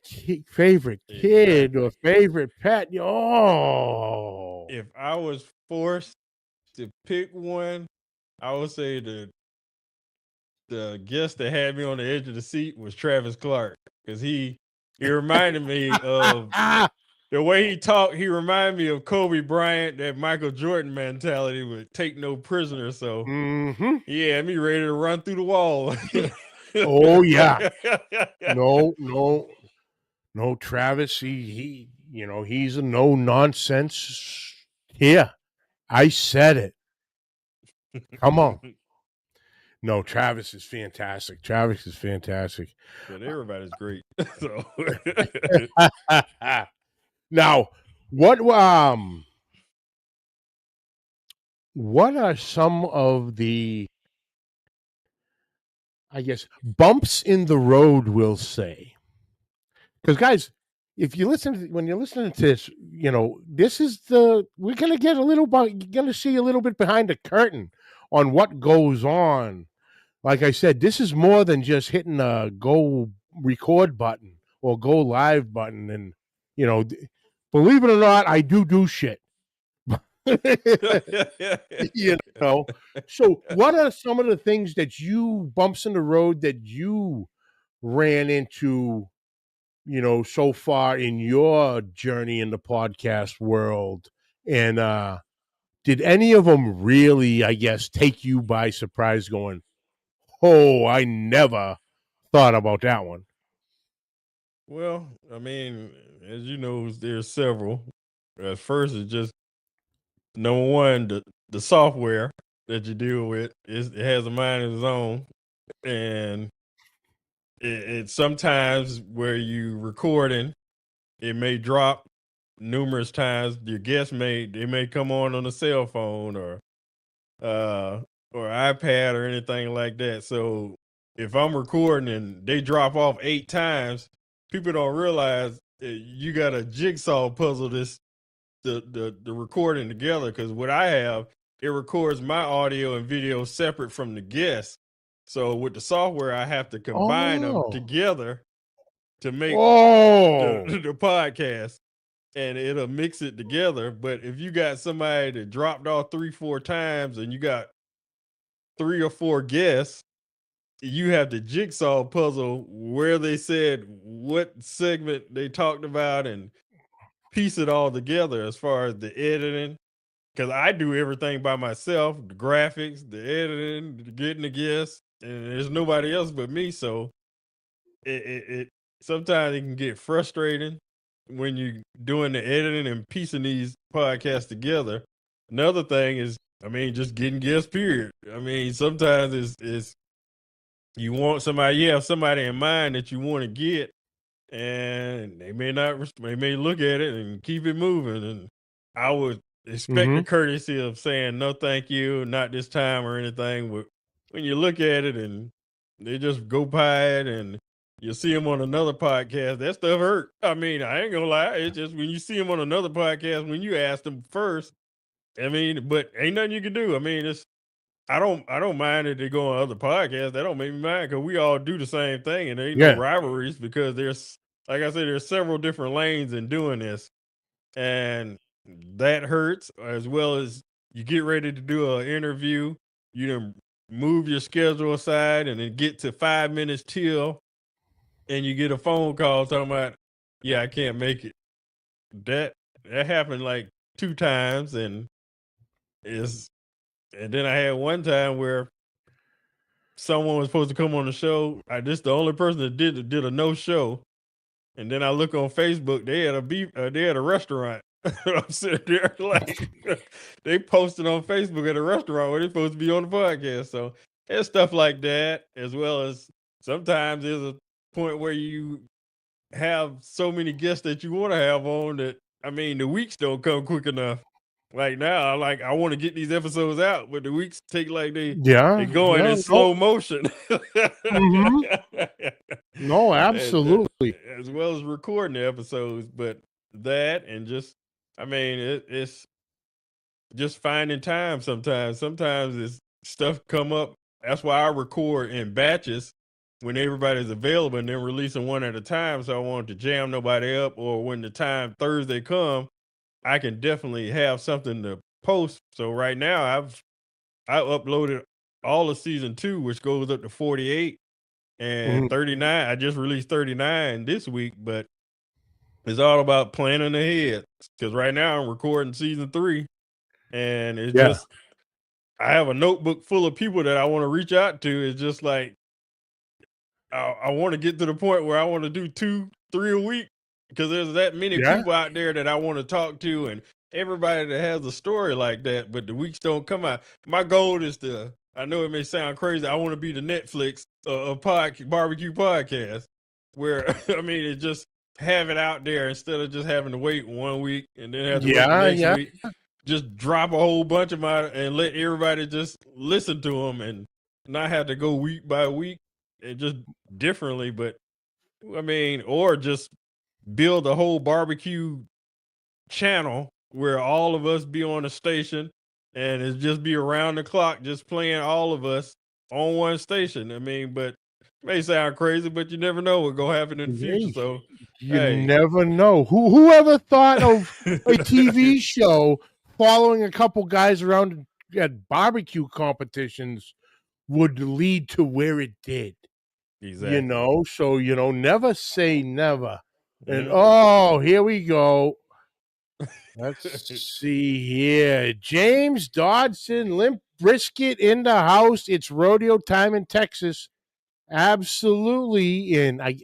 favorite kid or favorite pet. Oh. If I was forced to pick one, I would say the guest that had me on the edge of the seat was Travis Clark, because he reminded me of the way he talked. He reminded me of Kobe Bryant, that Michael Jordan mentality would take no prisoners. So yeah, me ready to run through the wall. Oh yeah. No, Travis, he's a no nonsense. Here, I said it. Come on. No, Travis is fantastic. But everybody's great. So now, what are some of the, I guess, bumps in the road, we'll say? Because guys, if you when you're listening to this, this is we're gonna get you're gonna see a little bit behind the curtain on what goes on. Like I said, this is more than just hitting a go record button or go live button. And, believe it or not, I do shit. So what are some of the things that bumps in the road that you ran into, so far in your journey in the podcast world? And did any of them really, I guess, take you by surprise going, oh, I never thought about that one? Well, I mean, as you know, there's several. First is just number one, the software that you deal with it has a mind of its own, and it sometimes where you recording, it may drop numerous times. Your guests may come on a cell phone or iPad or anything like that. So if I'm recording and they drop off 8 times, people don't realize you got a jigsaw puzzle the recording together, because what I have, it records my audio and video separate from the guest. So with the software, I have to combine them Oh. together to make Oh. the podcast, and it'll mix it together. But if you got somebody that dropped off 3-4 times and you got 3 or 4 guests, you have the jigsaw puzzle where they said what segment they talked about and piece it all together as far as the editing. Because I do everything by myself, the graphics, the editing, getting the guests, and there's nobody else but me. So it sometimes it can get frustrating when you're doing the editing and piecing these podcasts together. Another thing is, I mean, just getting guests, period. I mean, sometimes it's you want somebody, you have somebody in mind that you want to get, and they may not, they may look at it and keep it moving. And I would expect the courtesy of saying, no, thank you, not this time or anything. But when you look at it and they just go by it and you see them on another podcast, that stuff hurt. I mean, I ain't gonna lie. It's just when you see them on another podcast, when you ask them first, I mean, but ain't nothing you can do. I mean, I don't mind that they go on other podcasts. That don't make me mind, because we all do the same thing, and there ain't no rivalries, because there's, like I said, there's several different lanes in doing this, and that hurts. As well as you get ready to do an interview, you done move your schedule aside, and then get to 5 minutes till, and you get a phone call talking about, yeah, I can't make it. That happened like 2 times, and then I had one time where someone was supposed to come on the show. This the only person that did a no show, and then I look on Facebook. They had a restaurant. I'm sitting there like they posted on Facebook at a restaurant where they're supposed to be on the podcast. So there's stuff like that, as well as sometimes there's a point where you have so many guests that you want to have on that, I mean, the weeks don't come quick enough. Like now, like I want to get these episodes out, but the weeks take like they going in slow motion. No, absolutely. As well as recording the episodes, but that, and just, I mean, it's just finding time sometimes. Sometimes it's stuff come up. That's why I record in batches when everybody's available, and then releasing one at a time. So I want to jam nobody up, or when the time Thursday come, I can definitely have something to post. So right now I uploaded all of season 2, which goes up to 48 and 39. I just released 39 this week, but it's all about planning ahead, because right now I'm recording season 3, and it's just, I have a notebook full of people that I want to reach out to. It's just like, I want to get to the point where I want to do 2-3 a week, because there's that many people out there that I want to talk to, and everybody that has a story like that, but the weeks don't come out. My goal is to, I know it may sound crazy, I want to be the Netflix of barbecue podcast, where I mean, it just have it out there instead of just having to wait 1 week and then have to wait the next week. Just drop a whole bunch of mine and let everybody just listen to them, and not have to go week by week, and just differently. But I mean, or just build a whole barbecue channel where all of us be on a station, and it just be around the clock, just playing all of us on one station. I mean, but it may sound crazy, but you never know what's gonna happen in the future. So you never know. Whoever thought of a TV show following a couple guys around at barbecue competitions would lead to where it did? Exactly. You know, so, you know, never say never. And oh, here we go. Let's see here. James Dodson, Limp Brisket in the house. It's rodeo time in Texas. Absolutely. And I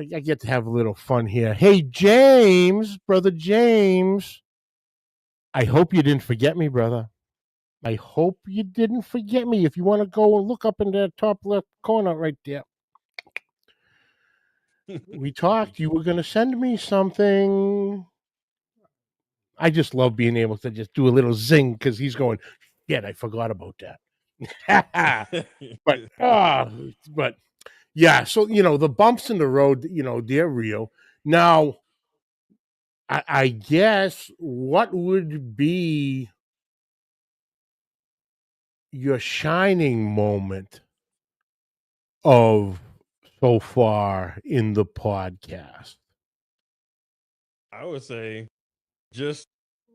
get to have a little fun here. Hey, James, brother James, I hope you didn't forget me, brother. I hope you didn't forget me. If you want to go and look up in that top left corner right there, we talked. You were going to send me something. I just love being able to just do a little zing because he's going, shit, I forgot about that. but yeah, so, the bumps in the road, they're real. Now, I guess what would be your shining moment of so far in the podcast? I would say just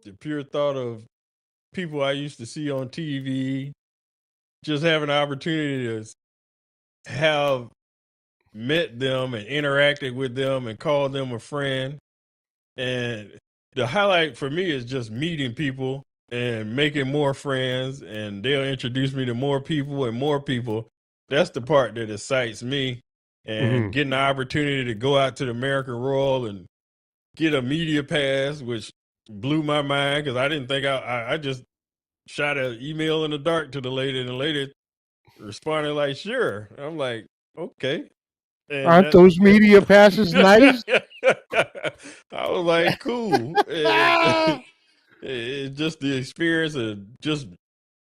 the pure thought of people I used to see on TV, just having the opportunity to have met them and interacted with them and called them a friend. And the highlight for me is just meeting people and making more friends, and they'll introduce me to more people and more people. That's the part that excites me. And getting the opportunity to go out to the American Royal and get a media pass, which blew my mind because I didn't think I just shot an email in the dark to the lady, and the lady responded like, "Sure." I'm like, "Okay." And Aren't those media passes nice? I was like, "Cool." And it's just the experience of just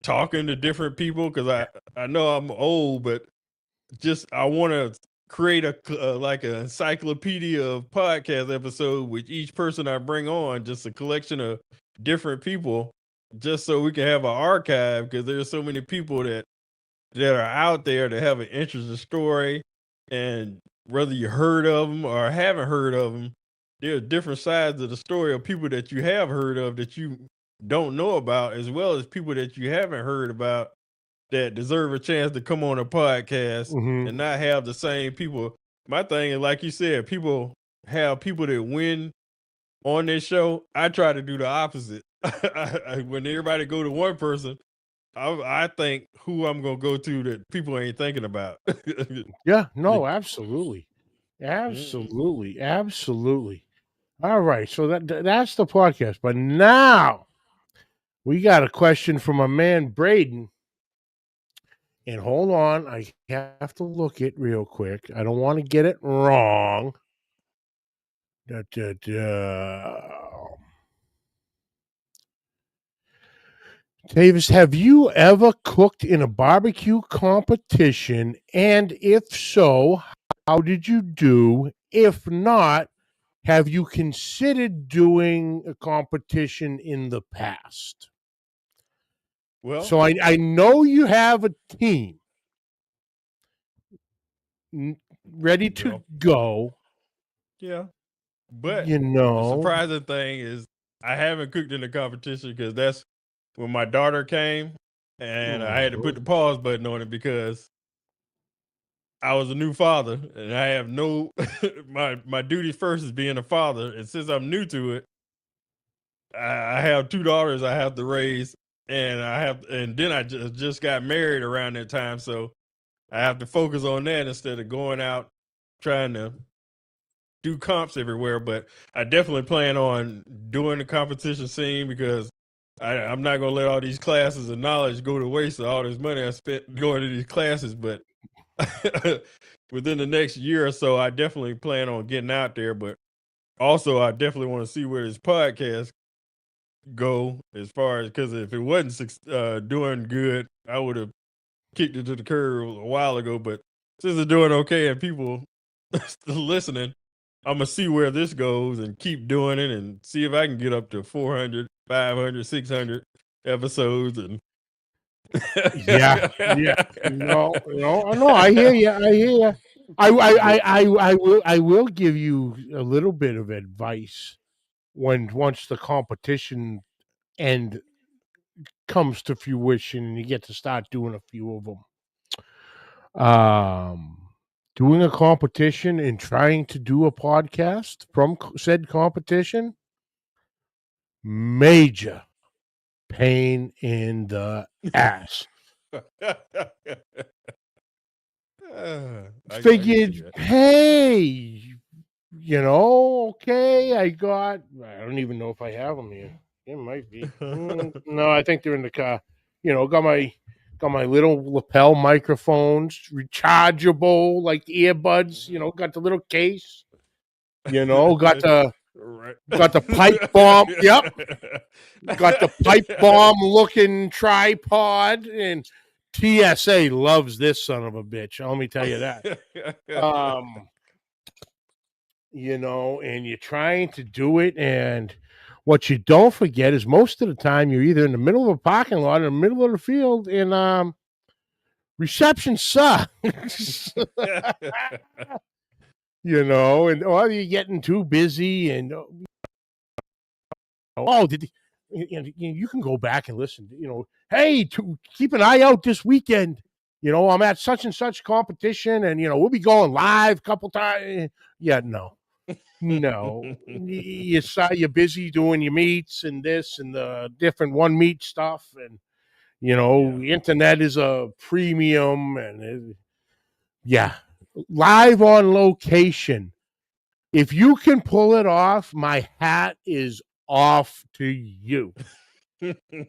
talking to different people because I know I'm old, but just I want to create like an encyclopedia of podcast episode with each person I bring on, just a collection of different people, just so we can have an archive because there's so many people that are out there that have an interesting story, and whether you heard of them or haven't heard of them, there are different sides of the story of people that you have heard of that you don't know about, as well as people that you haven't heard about that deserve a chance to come on a podcast and not have the same people. My thing is, like you said, people have people that win on this show. I try to do the opposite. When everybody go to one person, I think who I'm gonna go to that people ain't thinking about. Yeah, no, absolutely. Absolutely. Absolutely. All right. So that's the podcast. But now we got a question from a man, Braden. And hold on, I have to look it real quick. I don't want to get it wrong. Da, da, da. Tavis, have you ever cooked in a barbecue competition? And if so, how did you do? If not, have you considered doing a competition in the past? Well, So I know you have a team ready to go. Yeah. But the The surprising thing is I haven't cooked in a competition because that's when my daughter came, and I had to put the pause button on it because I was a new father and I have no my duty first is being a father, and since I'm new to it, I have two daughters I have to raise, and then I just got married around that time, so I have to focus on that instead of going out trying to do comps everywhere. But I definitely plan on doing the competition scene because I'm not gonna let all these classes of knowledge go to waste of all this money I spent going to these classes. But within the next year or so, I definitely plan on getting out there. But also, I definitely want to see where this podcast go as far as, because if it wasn't doing good, I would have kicked it to the curb a while ago. But since it's doing okay and people still listening, I'm gonna see where this goes and keep doing it and see if I can get up to 400, 500, 600 episodes. And yeah. No, I hear you. I will give you a little bit of advice once the competition end comes to fruition and you get to start doing a few of them. Doing a competition and trying to do a podcast from said competition, major pain in the ass. Figured, hey, okay, I don't even know if I have them here. It might be. No, I think they're in the car. Got my little lapel microphones, rechargeable like earbuds. Got the little case. Got the pipe bomb. Yep. Got the pipe bomb looking tripod, and TSA loves this son of a bitch. Let me tell you that. And you're trying to do it, and what you don't forget is most of the time you're either in the middle of a parking lot or in the middle of the field, and reception sucks. Or you're getting too busy, and you can go back and listen. Hey, keep an eye out this weekend. I'm at such and such competition, and we'll be going live a couple times. Yeah, no. You're busy doing your meets and this and the different one meet stuff, and the internet is a premium, and live on location. If you can pull it off, my hat is off to you,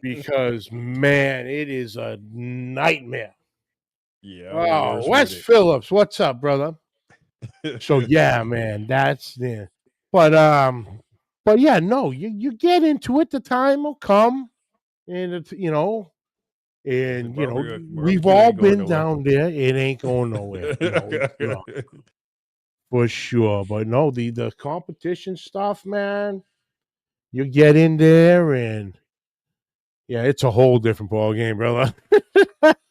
because man, it is a nightmare. Yeah. Oh, Wes Phillips, what's up, brother? So yeah, man, that's there. But yeah, no, you get into it, the time will come, and it's we've all been down there. It ain't going nowhere. No, for sure. But no, the competition stuff, man, you get in there, and yeah, it's a whole different ball game, brother.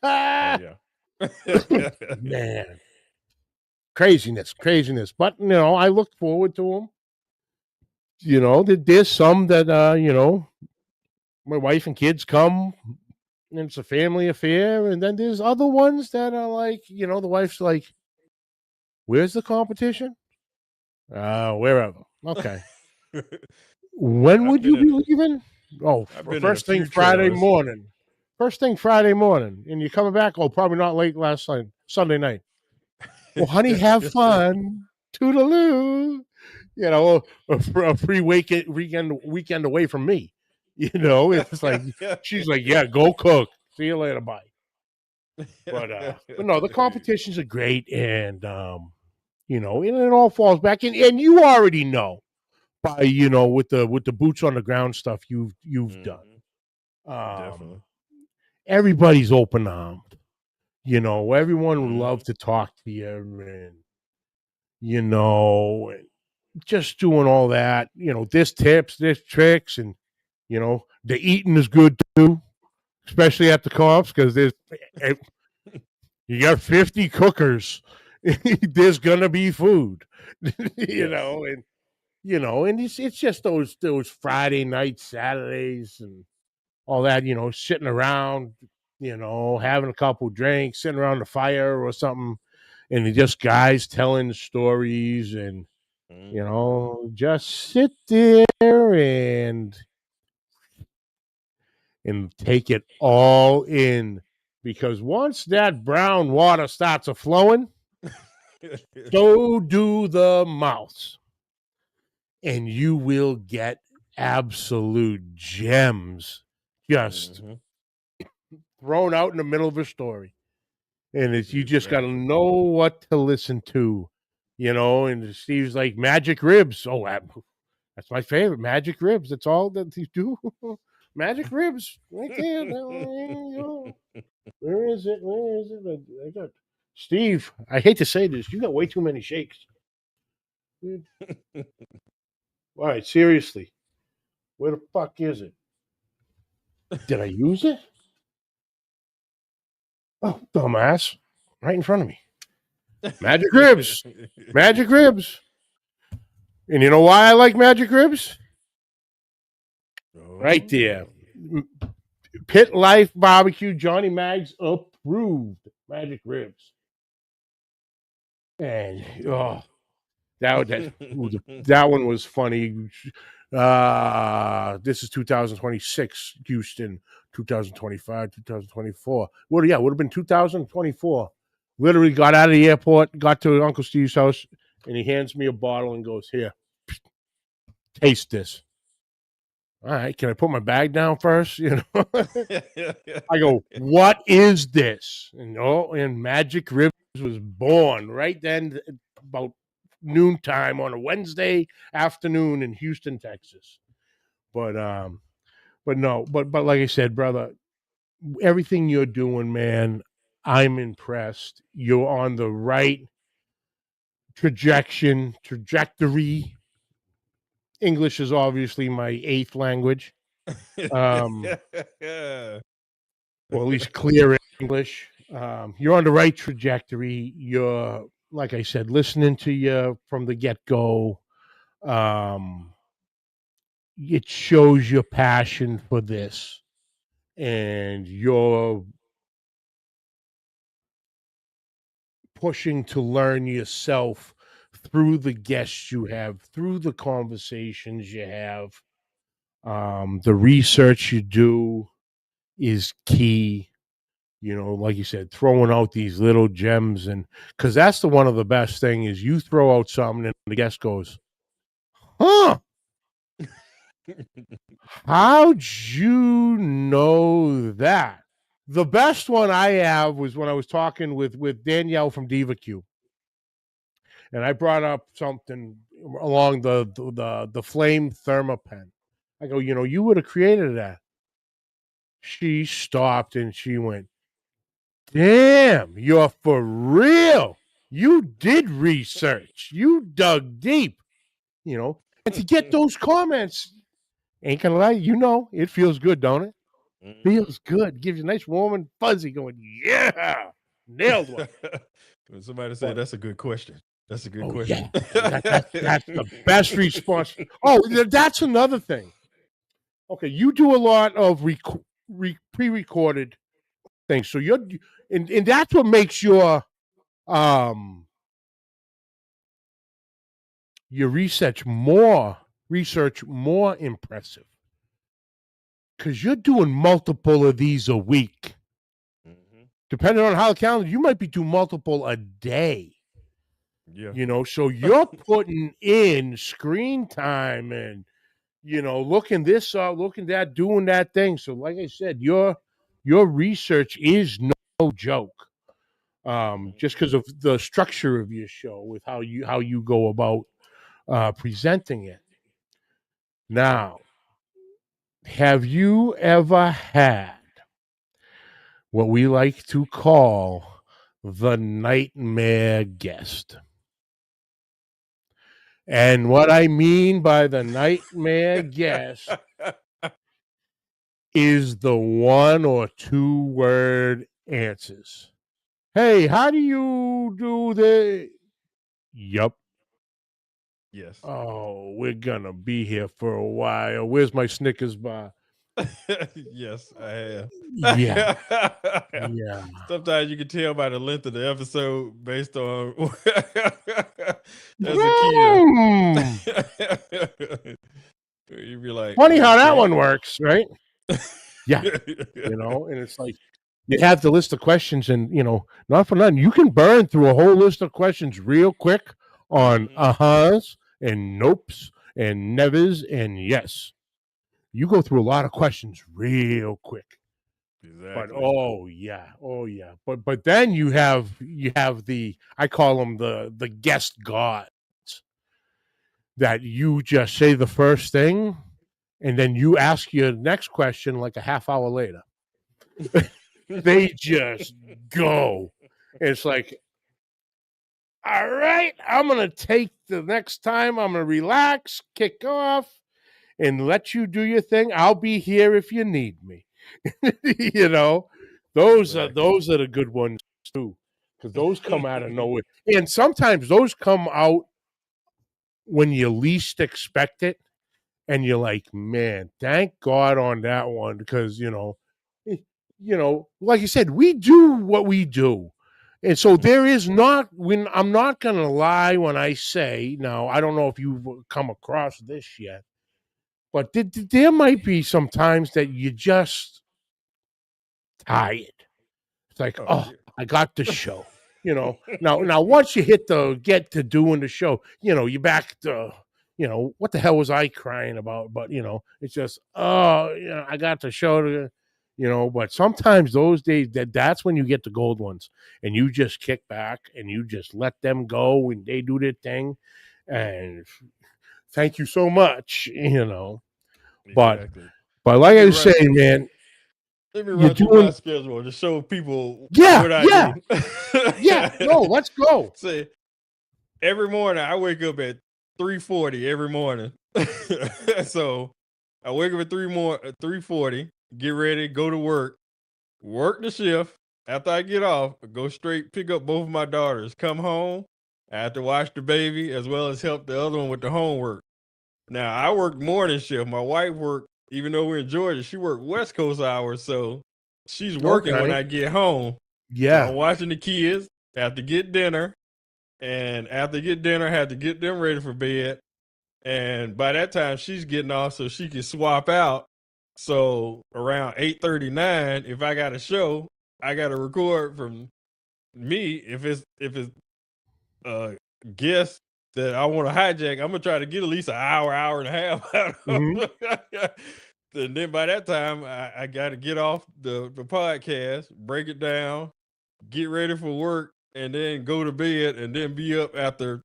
Yeah. Man. Craziness. But I look forward to them. There's some that my wife and kids come, and it's a family affair, and then there's other ones that are like, the wife's like, where's the competition? Wherever. Okay. When would you be leaving? Oh, first thing Friday morning. And you're coming back? Oh, probably not late last night, Sunday night. Well, honey, have fun. Toodaloo. A free weekend away from me. It's like, she's like, yeah, go cook. See you later. Bye. But no, the competitions are great. And, and it all falls back in. And you already know by, with the boots on the ground stuff you've done. Definitely. Everybody's open armed. Everyone would love to talk to you, and just doing all that. This tips, this tricks, and the eating is good too, especially at the comps, because you got 50 cookers. There's gonna be food, and it's just those Friday nights, Saturdays, and all that, sitting around, having a couple drinks, sitting around the fire or something, and just guys telling stories, and just sit there and take it all in, because once that brown water starts a flowing, so do the mouths, and you will get absolute gems just thrown out in the middle of a story. And you just got to know what to listen to, and Steve's like, magic ribs. Oh, that's my favorite, magic ribs. That's all that you do. Magic ribs. Right there. Where is it? I got Steve. I hate to say this. You got way too many shakes. All right, seriously. Where the fuck is it? Did I use it? Oh, dumbass. Right in front of me. Magic ribs. Magic ribs. And you know why I like magic ribs? Right there. Pit Life Barbecue, Johnny Mags approved magic ribs. And that one was funny. This is 2026, Houston, 2025, 2024. Well, yeah, would have been 2024. Literally got out of the airport, got to Uncle Steve's house, and he hands me a bottle and goes, here, taste this. all right, can I put my bag down first? You know, I go, what is this? And Magic Ribs was born right then, about noontime on a Wednesday afternoon in Houston, Texas. But no, but like I said, brother, everything you're doing, man, I'm impressed. You're on the right trajectory. English is obviously my eighth language. Or at least clear English. You're on the right trajectory. You're, like I said, listening to you from the get go. It shows your passion for this, and you're pushing to learn yourself through the guests you have, through the conversations you have. The research you do is key. You know, like you said, throwing out these little gems, and because that's the one of the best thing is you throw out something and the guest goes, huh, how'd you know that? The best one I have was when I was talking with Danielle from BBQ, and I brought up something along the flame thermopen. I go, you know, you would have created that. She stopped and she went, damn, you're for real. You did research. You dug deep, you know. And to get those comments, ain't gonna lie, you know, it feels good, don't it? Feels good. Gives you a nice warm and fuzzy going, yeah, nailed one. When somebody say that's a good question. That's a good Yeah. question. That's the best response. Oh, that's another thing. Okay, you do a lot of pre-recorded things. So you're and that's what makes your research more impressive, because you're doing multiple of these a week. Depending on how the calendar, you might be doing multiple a day. Yeah. You know, so you're putting in screen time and, you know, looking this up, looking that, doing that thing. So like I said, your research is no joke. Just because of the structure of your show, with how you go about presenting it. Now, have you ever had what we like to call the nightmare guest? And what I mean by the nightmare guest is the 1 or 2 word answers. Hey, how do you do the? Yup. Yes. Oh, we're gonna be here for a while. Where's my Snickers bar? Yes, I have. Yeah. Yeah. Sometimes you can tell by the length of the episode based on as a kid. You'd be like, Funny how that okay. one works, right? Yeah. You know, and it's like you have the list of questions, and, you know, not for nothing, you can burn through a whole list of questions real quick on uh-huhs and nopes and nevers and yes. You go through a lot of questions real quick. Exactly. But oh yeah. But then you have the, I call them the guest gods, that you just say the first thing and then you ask your next question like a half hour later. They just go. It's like, all right, I'm gonna take the next time. I'm gonna relax, kick off, and let you do your thing. I'll be here if you need me. You know, those are the good ones too, because those come out of nowhere, and sometimes those come out when you least expect it, and you're like, man, thank God on that one, because like you said, we do what we do. And so there is not, when I'm not going to lie when I say, now, I don't know if you've come across this yet, but there might be some times that you just tired. It's like, oh, I got the show. Now once you get to doing the show, you're back to, what the hell was I crying about? But, it's just, I got the show to, but sometimes those days, that's when you get the gold ones, and you just kick back and you just let them go and they do their thing. And thank you so much, But, Exactly. but like I was saying, man, Let me you're run through my doing, schedule to show people yeah, what I yeah, do. yeah. No, let's go. See, every morning I wake up at 3:40 every morning. So I wake up at 3:40, get ready, go to work the shift. After I get off, I go straight, pick up both of my daughters, come home. I have to watch the baby as well as help the other one with the homework. Now I work morning shift. My wife worked, even though we're in Georgia, she worked West Coast hours, so she's working when I get home. So I'm Yeah. watching the kids, have to get dinner, and after I get dinner, I have to get them ready for bed. And by that time, she's getting off so she can swap out. So around 8:39, if I got a show, I got to record from me. If it's a guest that I want to hijack, I'm gonna try to get at least an hour and a half out of Mhm. them. And then by that time, I got to get off the podcast, break it down, get ready for work, and then go to bed, and then be up after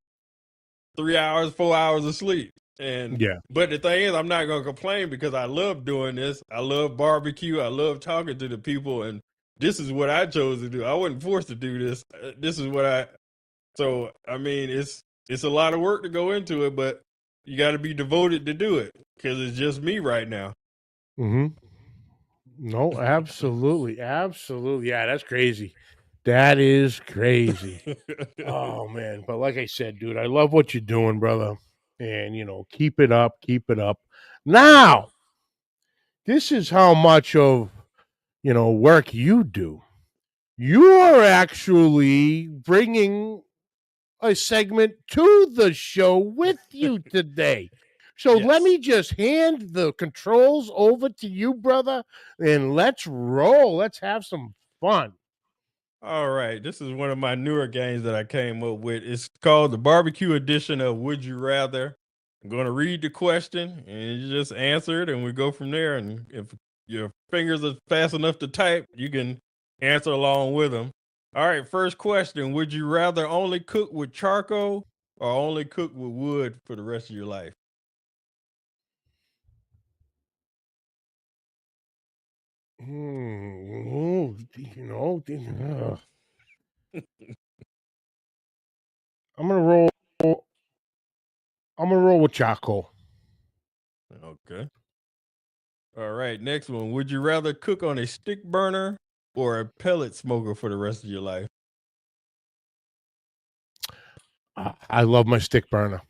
3 hours, 4 hours of sleep. And Yeah. but the thing is, I'm not gonna complain because I love doing this. I love barbecue. I love talking to the people, and this is what I chose to do. I wasn't forced to do this. This is what I. So I mean, it's a lot of work to go into it, but you got to be devoted to do it because it's just me right now. Mm-hmm. No, absolutely. Absolutely. Yeah, that's crazy. That is crazy. Oh, man. But like I said, dude, I love what you're doing, brother. And, keep it up. Keep it up. Now, this is how much of, work you do. You are actually bringing a segment to the show with you today. So let Yes. me just hand the controls over to you, brother, and let's roll. Let's have some fun. All right, this is one of my newer games that I came up with. It's called the barbecue edition of Would You Rather. I'm going to read the question and you just answer it, and we go from there. And if your fingers are fast enough to type, you can answer along with them. All right, first question: would you rather only cook with charcoal or only cook with wood for the rest of your life? Mm, I'm gonna roll. I'm gonna roll with charcoal. Okay. All right, next one. Would you rather cook on a stick burner or a pellet smoker for the rest of your life? I love my stick burner.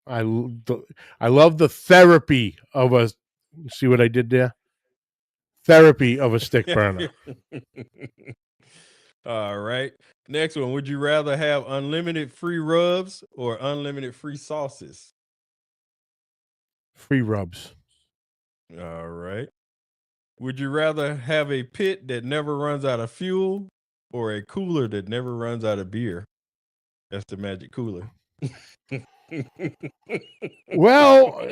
I love the therapy of a. See what I did there? Therapy of a stick burner. All right. Next one. Would you rather have unlimited free rubs or unlimited free sauces? Free rubs. All right. Would you rather have a pit that never runs out of fuel or a cooler that never runs out of beer? That's the magic cooler. Well,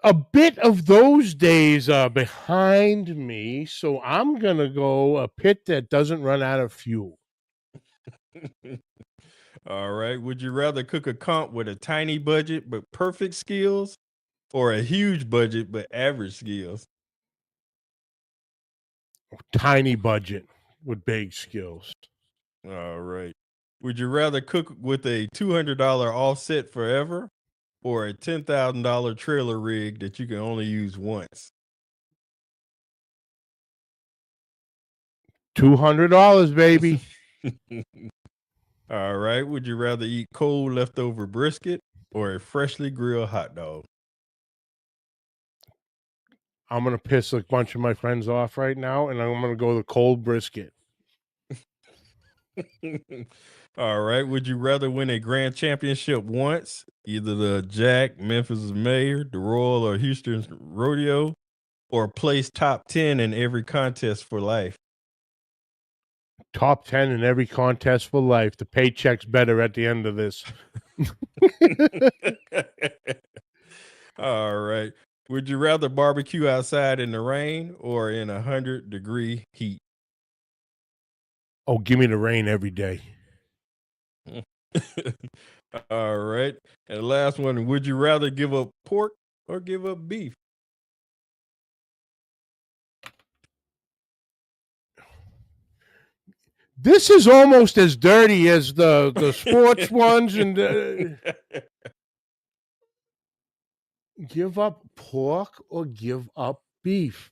a bit of those days are behind me, so I'm gonna go a pit that doesn't run out of fuel. All right. Would you rather cook a comp with a tiny budget but perfect skills or a huge budget but average skills? Tiny budget with big skills. All right. Would you rather cook with a $200 offset forever or a $10,000 trailer rig that you can only use once? $200, baby. All right. Would you rather eat cold leftover brisket or a freshly grilled hot dog? I'm gonna piss a bunch of my friends off right now, and I'm gonna go the cold brisket. All right. Would you rather win a grand championship once, either the Jack, Memphis Mayor, the Royal, or Houston Rodeo, or place top 10 in every contest for life? Top 10 in every contest for life. The paycheck's better at the end of this. All right. Would you rather barbecue outside in the rain or in 100-degree heat? Oh, give me the rain every day. All right. And the last one, would you rather give up pork or give up beef? This is almost as dirty as the sports ones. And give up pork or give up beef?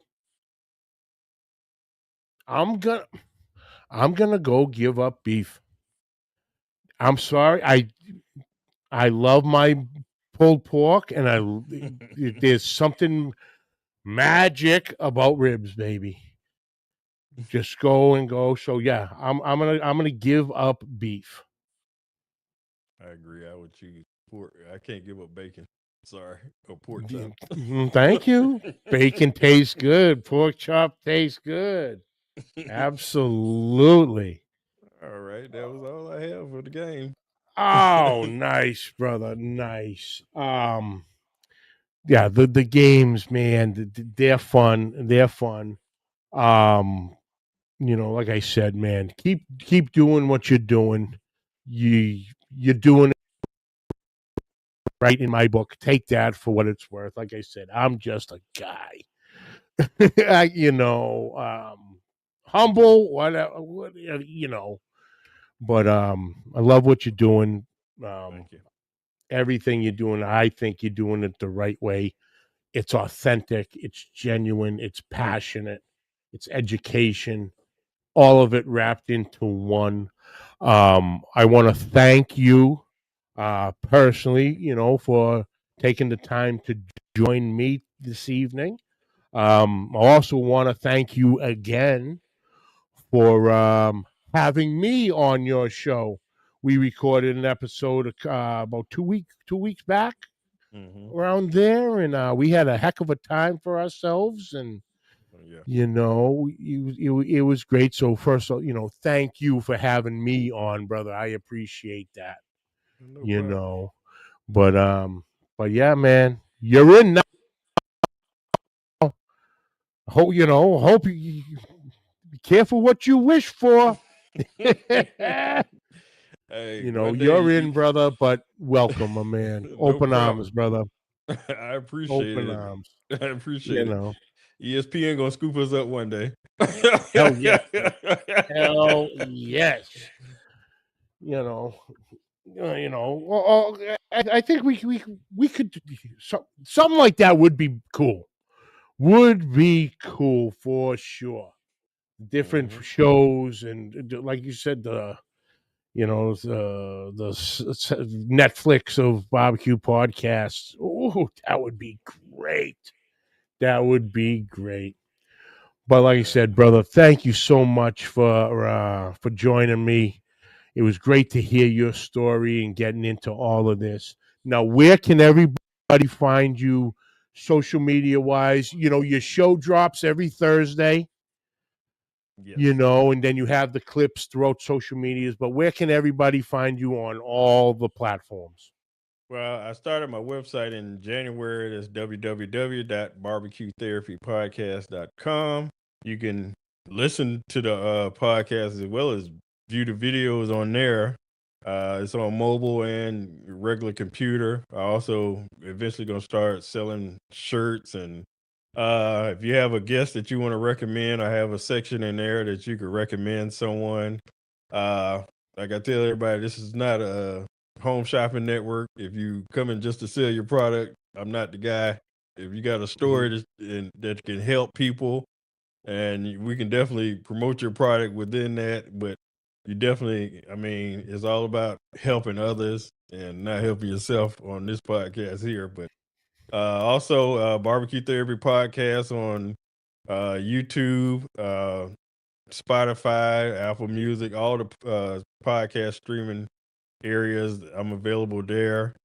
I'm gonna go give up beef. I'm sorry. I love my pulled pork, and there's something magic about ribs, baby. Just go and go. So yeah, I'm gonna give up beef. I agree. I would choose pork. I can't give up bacon. Sorry. Or pork Yeah, chop. thank you. Bacon tastes good. Pork chop tastes good. Absolutely. All right. That was all I have for the game. Oh, nice, brother. Nice. Yeah, the games, man, they're fun. They're fun. Um, like I said, man, keep doing what you're doing. You're doing it right in my book. Take that for what it's worth. Like I said, I'm just a guy. Humble, whatever, but I love what you're doing. Thank you. Everything you're doing, I think you're doing it the right way. It's authentic, it's genuine, it's passionate, it's education, all of it wrapped into one. I want to thank you personally, for taking the time to join me this evening. I also want to thank you again for having me on your show. We recorded an episode about 2 weeks back, Mm-hmm. around there, and we had a heck of a time for ourselves. And Yeah. it was great. So first, thank you for having me on, brother. I appreciate that. No You problem. know, but yeah, man, you're in now. Hope you be careful what you wish for. Hey, one You're day, in, brother, but welcome, my man. no Open problem. arms, brother. I appreciate Open it. arms. I You appreciate it. know. ESPN gonna scoop us up one day. Hell yes. Hell yes. I think we could something like that would be cool. Would be cool for sure. Different Mhm. shows and like you said, Netflix of barbecue podcasts. Oh, that would be great. That would be great. But like I said, brother, thank you so much for joining me. It was great to hear your story and getting into all of this. Now, where can everybody find you social media wise? Your show drops every Thursday, Yes. and then you have the clips throughout social medias. But where can everybody find you on all the platforms? Well, I started my website in January. That's www.bbqtherapypodcast.com. You can listen to the podcast as well as view the videos on there. It's on mobile and regular computer. I also eventually gonna start selling shirts, and if you have a guest that you want to recommend, I have a section in there that you could recommend someone. Uh, like I tell everybody, this is not a home shopping network. If you come in just to sell your product, I'm not the guy. If you got a story that can help people, and we can definitely promote your product within that, but you definitely, I mean, it's all about helping others and not helping yourself on this podcast here. But also, Barbecue Therapy Podcast on YouTube, Spotify, Apple Music, all the podcast streaming areas. I'm available there.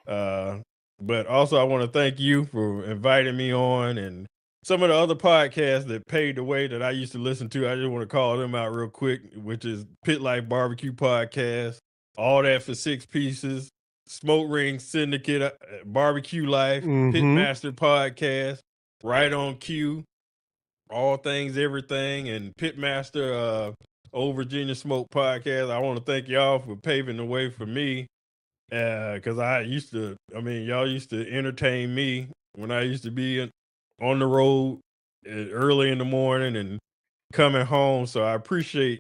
Uh, but also, I want to thank you for inviting me on, and some of the other podcasts that paved the way that I used to listen to. I just want to call them out real quick, which is Pit Life Barbecue Podcast, All That for Six Pieces, Smoke Ring Syndicate, Barbecue Life, Mm-hmm. Pitmaster Podcast, Right on Cue, All Things Everything, and Pitmaster Old Virginia Smoke Podcast. I want to thank y'all for paving the way for me, because y'all used to entertain me when I used to be on the road early in the morning and coming home. So I appreciate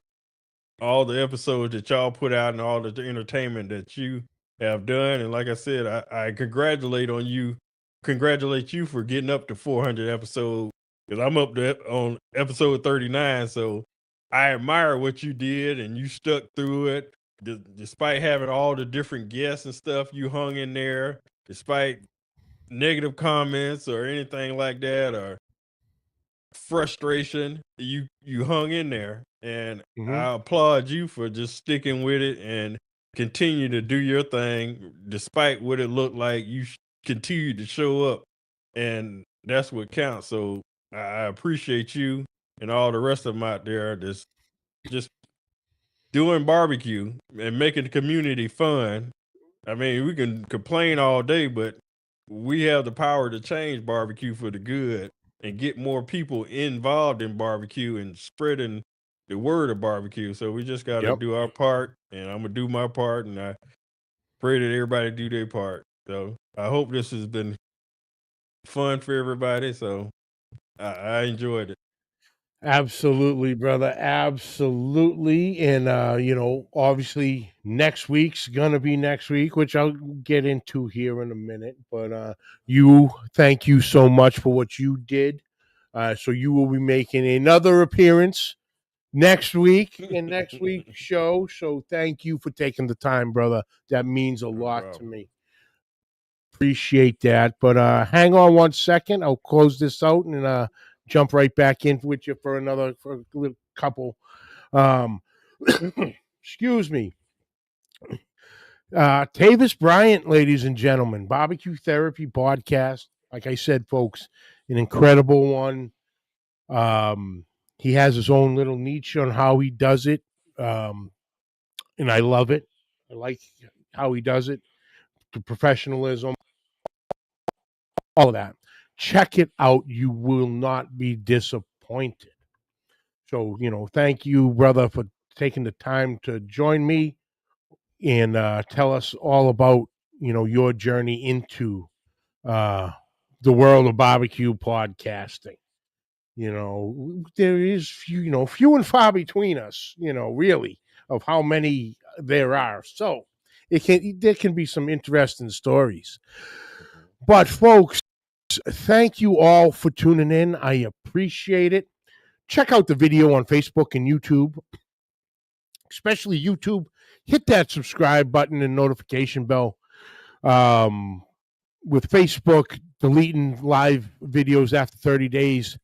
all the episodes that y'all put out and all the entertainment that you have done. And like I said, I congratulate you for getting up to 400 episodes, because I'm up to on episode 39. So I admire what you did, and you stuck through it despite having all the different guests and stuff. You hung in there despite negative comments or anything like that, or frustration. You hung in there, and I applaud you for just sticking with it and continue to do your thing despite what it looked like. You continue to show up, and that's what counts. So I appreciate you and all the rest of them out there that's just doing barbecue and making the community fun. I mean, we can complain all day, but we have the power to change barbecue for the good and get more people involved in barbecue and spreading the word of barbecue. So we just got to do our part, and I'm going to do my part, and I pray that everybody do their part. So I hope this has been fun for everybody. So I enjoyed it. Absolutely, brother. Absolutely. And, obviously next week's going to be next week, which I'll get into here in a minute. But thank you so much for what you did. So you will be making another appearance next week in next week's show. So thank you for taking the time, brother. That means a lot to me. Appreciate that. But hang on one second. I'll close this out and jump right back in with you for a little couple. Excuse me. Tavis Bryant, ladies and gentlemen, BBQ Therapy Podcast. Like I said, folks, an incredible one. He has his own little niche on how he does it. And I love it. I like how he does it. The professionalism, all of that. Check it out. You will not be disappointed. So, thank you, brother, for taking the time to join me and tell us all about, your journey into the world of barbecue podcasting. There is few and far between us, really, of how many there are. So there can be some interesting stories. But folks, thank you all for tuning in. I appreciate it. Check out the video on Facebook and YouTube, especially YouTube. Hit that subscribe button and notification bell. With Facebook deleting live videos after 30 days,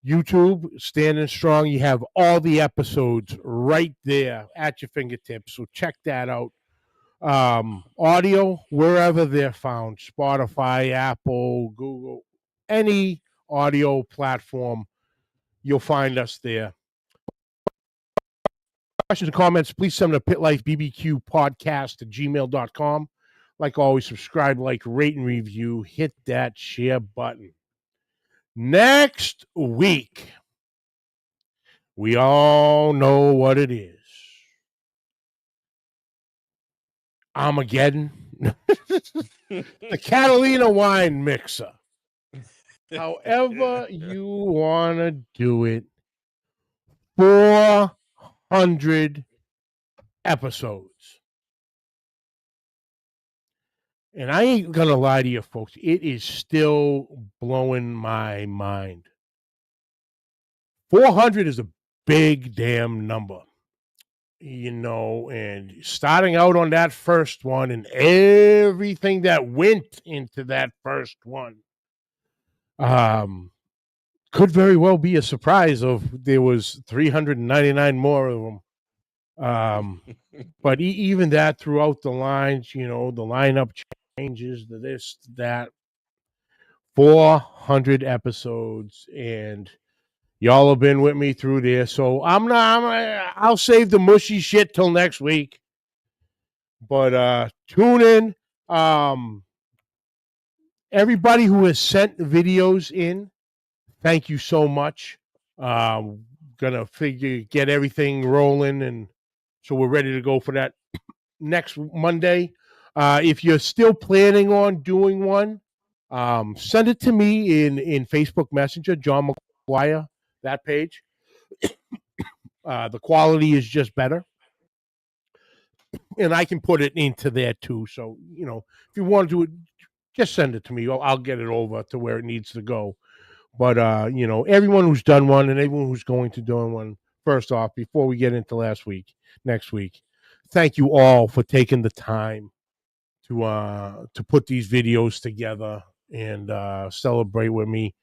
YouTube standing strong. You have all the episodes right there at your fingertips. So check that out. Audio, wherever they're found, Spotify, Apple, Google, any audio platform, you'll find us there. Questions and comments, please send them to pitlifebbqpodcast@gmail.com. Like always, subscribe, like, rate, and review. Hit that share button. Next week, we all know what it is. Armageddon. The Catalina wine mixer. However you want to do it. 400 episodes. And I ain't going to lie to you, folks. It is still blowing my mind. 400 is a big damn number. And starting out on that first one and everything that went into that first one could very well be a surprise of there was 399 more of them. But even that throughout the lines, the lineup changes, the this, that, 400 episodes, and y'all have been with me through there. So I'll save the mushy shit till next week. But tune in Everybody who has sent videos in, thank you so much. Gonna get everything rolling, and so we're ready to go for that next Monday. If you're still planning on doing one, send it to me in Facebook Messenger, John McGuire, that page. The quality is just better, and I can put it into there too. So, if you want to do it, just send it to me. I'll get it over to where it needs to go. But, everyone who's done one and everyone who's going to do one, first off, before we get into next week, thank you all for taking the time to put these videos together and celebrate with me.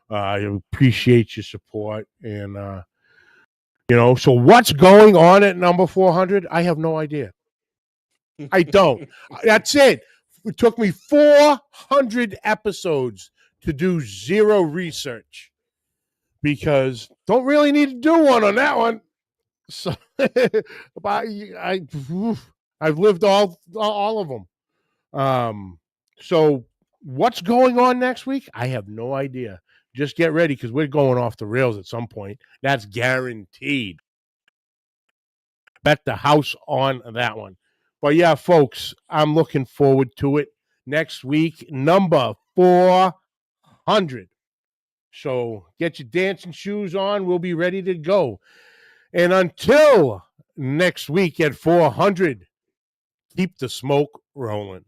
I appreciate your support. And, so what's going on at number 400? I have no idea. I don't. That's it. It took me 400 episodes to do zero research because don't really need to do one on that one. So I've lived all of them. So what's going on next week? I have no idea. Just get ready because we're going off the rails at some point. That's guaranteed. Bet the house on that one. But yeah, folks, I'm looking forward to it. Next week, number 400. So get your dancing shoes on. We'll be ready to go. And until next week at 400, keep the smoke rolling.